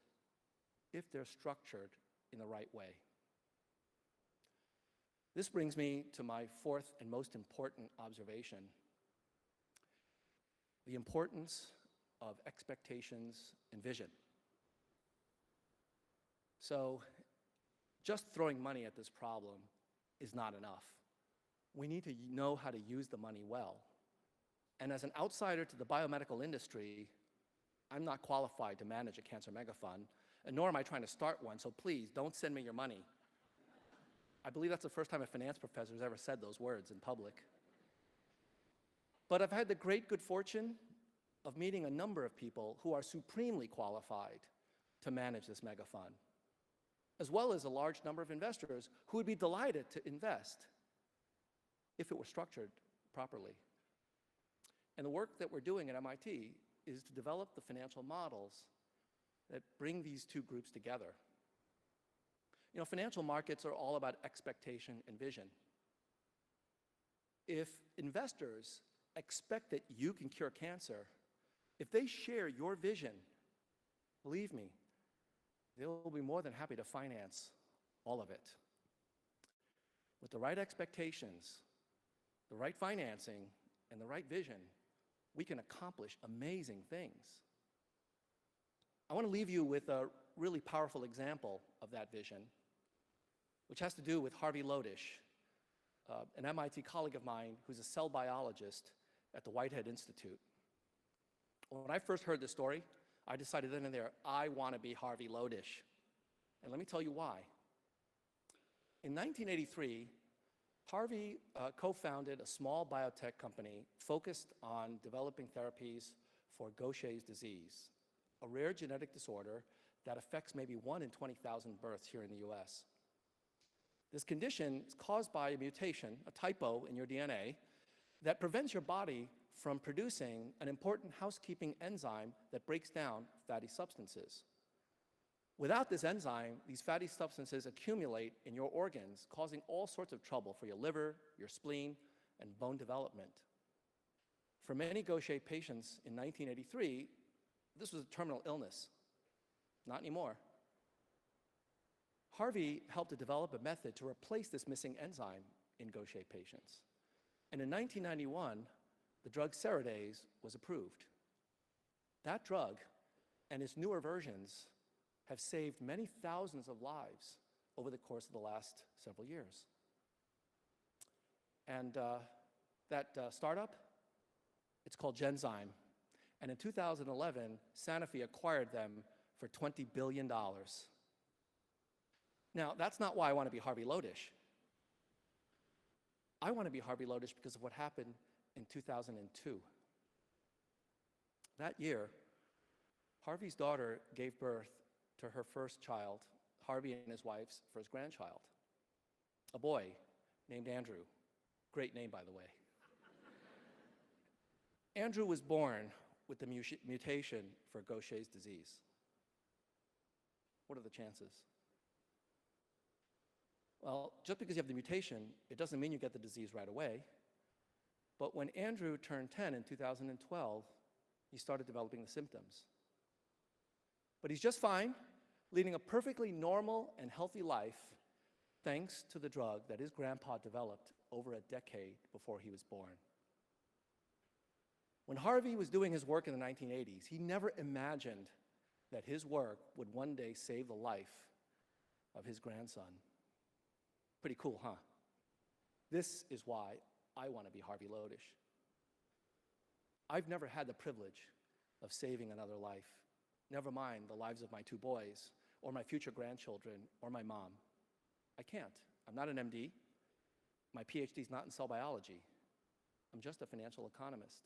if they're structured in the right way. This brings me to my 4th and most important observation: the importance of expectations and vision. So, just throwing money at this problem is not enough. We need to know how to use the money well. And as an outsider to the biomedical industry, I'm not qualified to manage a cancer megafund, and nor am I trying to start one, so please don't send me your money. I believe that's the first time a finance professor has ever said those words in public. But I've had the great good fortune of meeting a number of people who are supremely qualified to manage this megafund, as well as a large number of investors who would be delighted to invest if it were structured properly. And the work that we're doing at MIT is to develop the financial models that bring these two groups together. You know, financial markets are all about expectation and vision. If investors expect that you can cure cancer, if they share your vision, believe me, they'll be more than happy to finance all of it. With the right expectations, the right financing, and the right vision, we can accomplish amazing things. I want to leave you with a really powerful example of that vision, which has to do with Harvey Lodish, an MIT colleague of mine who's a cell biologist at the Whitehead Institute. When I first heard this story, I decided then and there, I want to be Harvey Lodish. And let me tell you why. In 1983, Harvey co-founded a small biotech company focused on developing therapies for Gaucher's disease, a rare genetic disorder that affects maybe 1 in 20,000 births here in the US. This condition is caused by a mutation, a typo in your DNA, that prevents your body from producing an important housekeeping enzyme that breaks down fatty substances. Without this enzyme, these fatty substances accumulate in your organs, causing all sorts of trouble for your liver, your spleen, and bone development. For many Gaucher patients in 1983, this was a terminal illness. Not anymore. Harvey helped to develop a method to replace this missing enzyme in Gaucher patients. And in 1991, the drug Ceridase was approved. That drug and its newer versions have saved many thousands of lives over the course of the last several years. And that startup, it's called Genzyme. And in 2011, Sanofi acquired them for $20 billion. Now, that's not why I want to be Harvey Lodish. I want to be Harvey Lodish because of what happened in 2002. That year, Harvey's daughter gave birth to her first child, Harvey and his wife's first grandchild, a boy named Andrew. Great name, by the way. Andrew was born with the mutation for Gaucher's disease. What are the chances? Well, just because you have the mutation, it doesn't mean you get the disease right away. But when Andrew turned 10 in 2012, he started developing the symptoms. But he's just fine, leading a perfectly normal and healthy life, thanks to the drug that his grandpa developed over a decade before he was born. When Harvey was doing his work in the 1980s, he never imagined that his work would one day save the life of his grandson. Pretty cool, huh? This is why I want to be Harvey Lodish. I've never had the privilege of saving another life, never mind the lives of my 2 boys, or my future grandchildren, or my mom. I can't. I'm not an MD. My PhD's not in cell biology. I'm just a financial economist.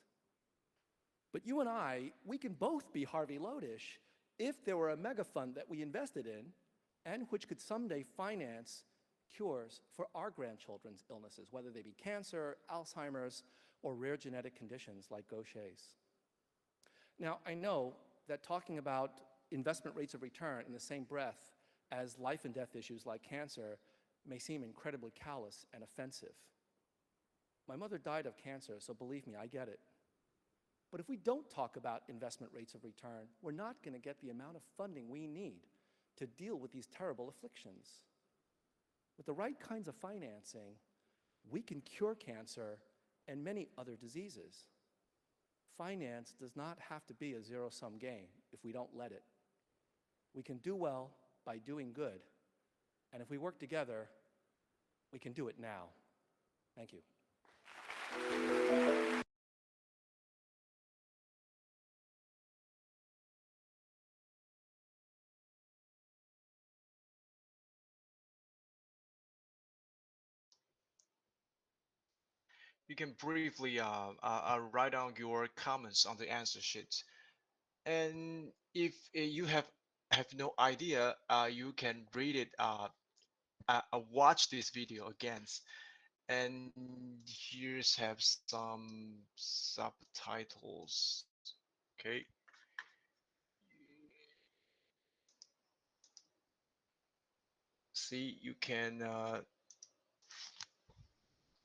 But you and I, we can both be Harvey Lodish if there were a mega fund that we invested in and which could someday finance cures for our grandchildren's illnesses, whether they be cancer, Alzheimer's, or rare genetic conditions like Gaucher's. Now, I know that talking about investment rates of return in the same breath as life and death issues like cancer may seem incredibly callous and offensive. My mother died of cancer, so believe me, I get it. But if we don't talk about investment rates of return, we're not going to get the amount of funding we need to deal with these terrible afflictions. With the right kinds of financing, we can cure cancer and many other diseases. Finance does not have to be a zero-sum game if we don't let it. We can do well by doing good. And if we work together, we can do it now. Thank you. You can briefly write down your comments on the answer sheet. And if you have no idea, you can read it, watch this video again. And here's have some subtitles. Okay. See, you can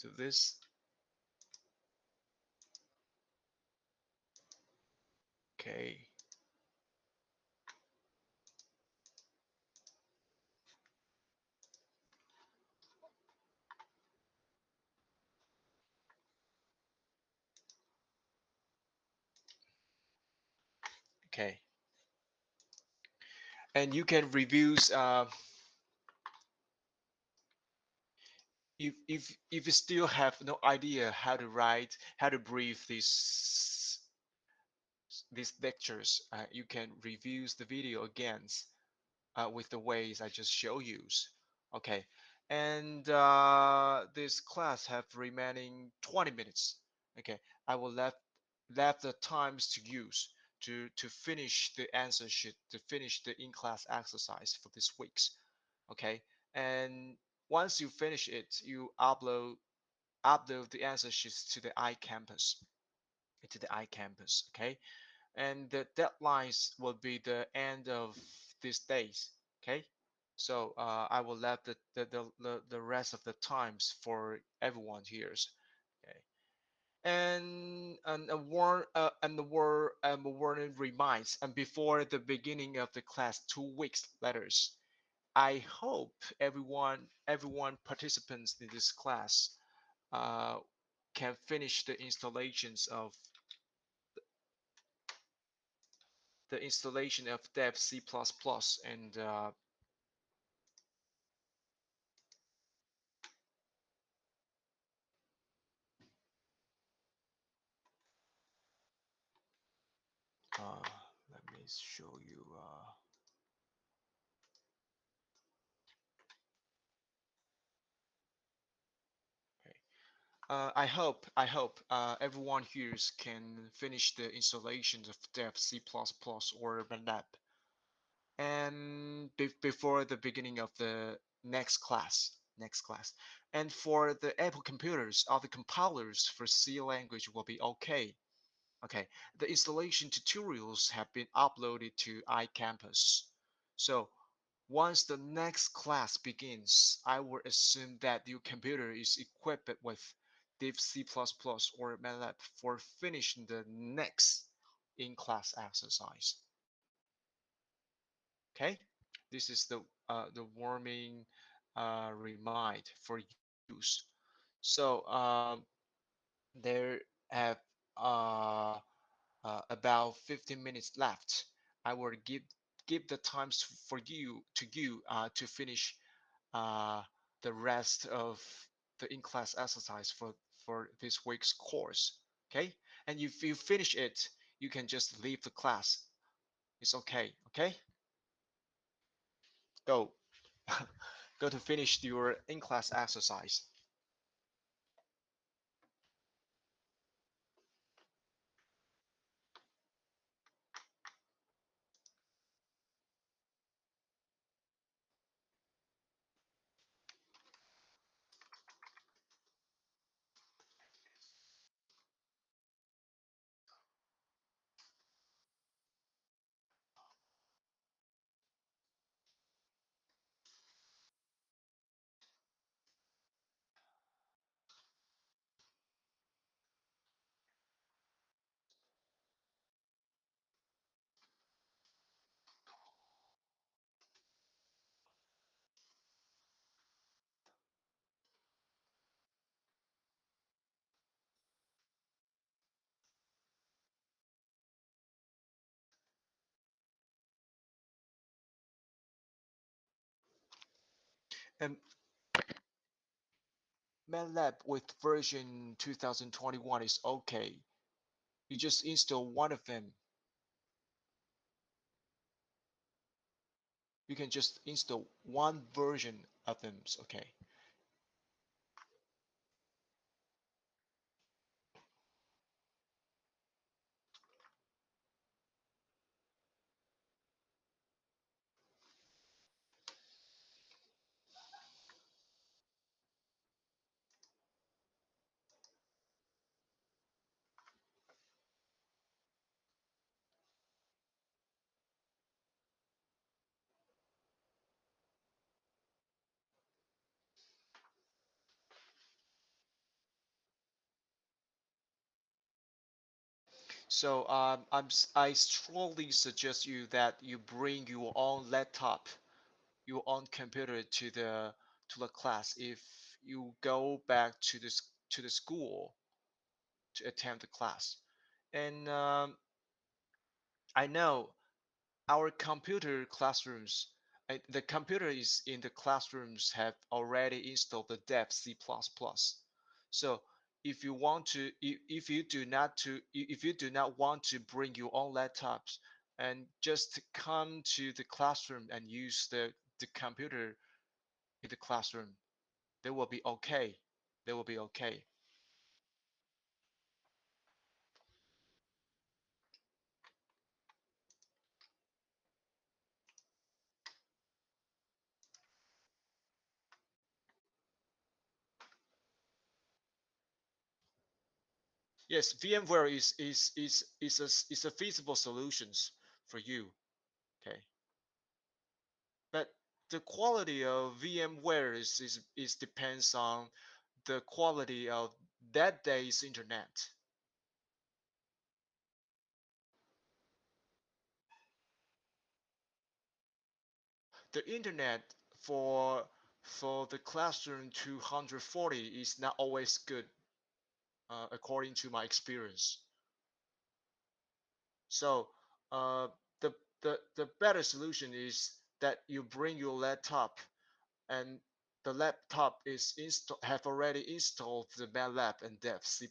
do this. Okay. Okay. And you can reviews if you still have no idea how to write, how to brief these lectures, you can review the video again with the ways I just show you. Okay, and this class have remaining 20 minutes. Okay, I will left the times to use to finish the answer sheet, to finish the in-class exercise for this week's. Okay, and once you finish it, you upload the answer sheets to the iCampus, Okay, and the deadlines will be the end of these days. Okay, so I will let the rest of the times for everyone here. Okay, and a warning reminds, and before the beginning of the class 2 weeks later, I hope everyone participants in this class uh, can finish the installation of dev C++ and uh, let me show you. Okay. I hope everyone here can finish the installations of dev C++ or MATLAB and before the beginning of the next class. And for the Apple computers, all the compilers for C language will be okay. Okay, the installation tutorials have been uploaded to iCampus. So once the next class begins, I will assume that your computer is equipped with div C++ or MATLAB for finishing the next in-class exercise. Okay, this is the warming remind for use. So there have uh, about 15 minutes left. I will give the times for you to finish uh, the rest of the in-class exercise for this week's course. Okay, and if you finish it, you can just leave the class. It's okay. Okay, go. Go to finish your in-class exercise. And MATLAB with version 2021 is okay. You just install one of them. You can just install one version of them. It's okay. So I strongly suggest you that you bring your own laptop, your own computer to the class if you go back to the school to attend the class. And I know our computer classrooms, the computer is in the classrooms have already installed the dev C++. So if you want to, if you do not if you do not want to bring your own laptops and just come to the classroom and use the computer in the classroom, they will be okay. They will be okay. Yes, VMware is a feasible solutions for you. Okay, but the quality of VMware is depends on the quality of that day's internet. The internet for the classroom 240 is not always good, according to my experience. So uh, the better solution is that you bring your laptop and the laptop is have already installed the MATLAB and Dev C++.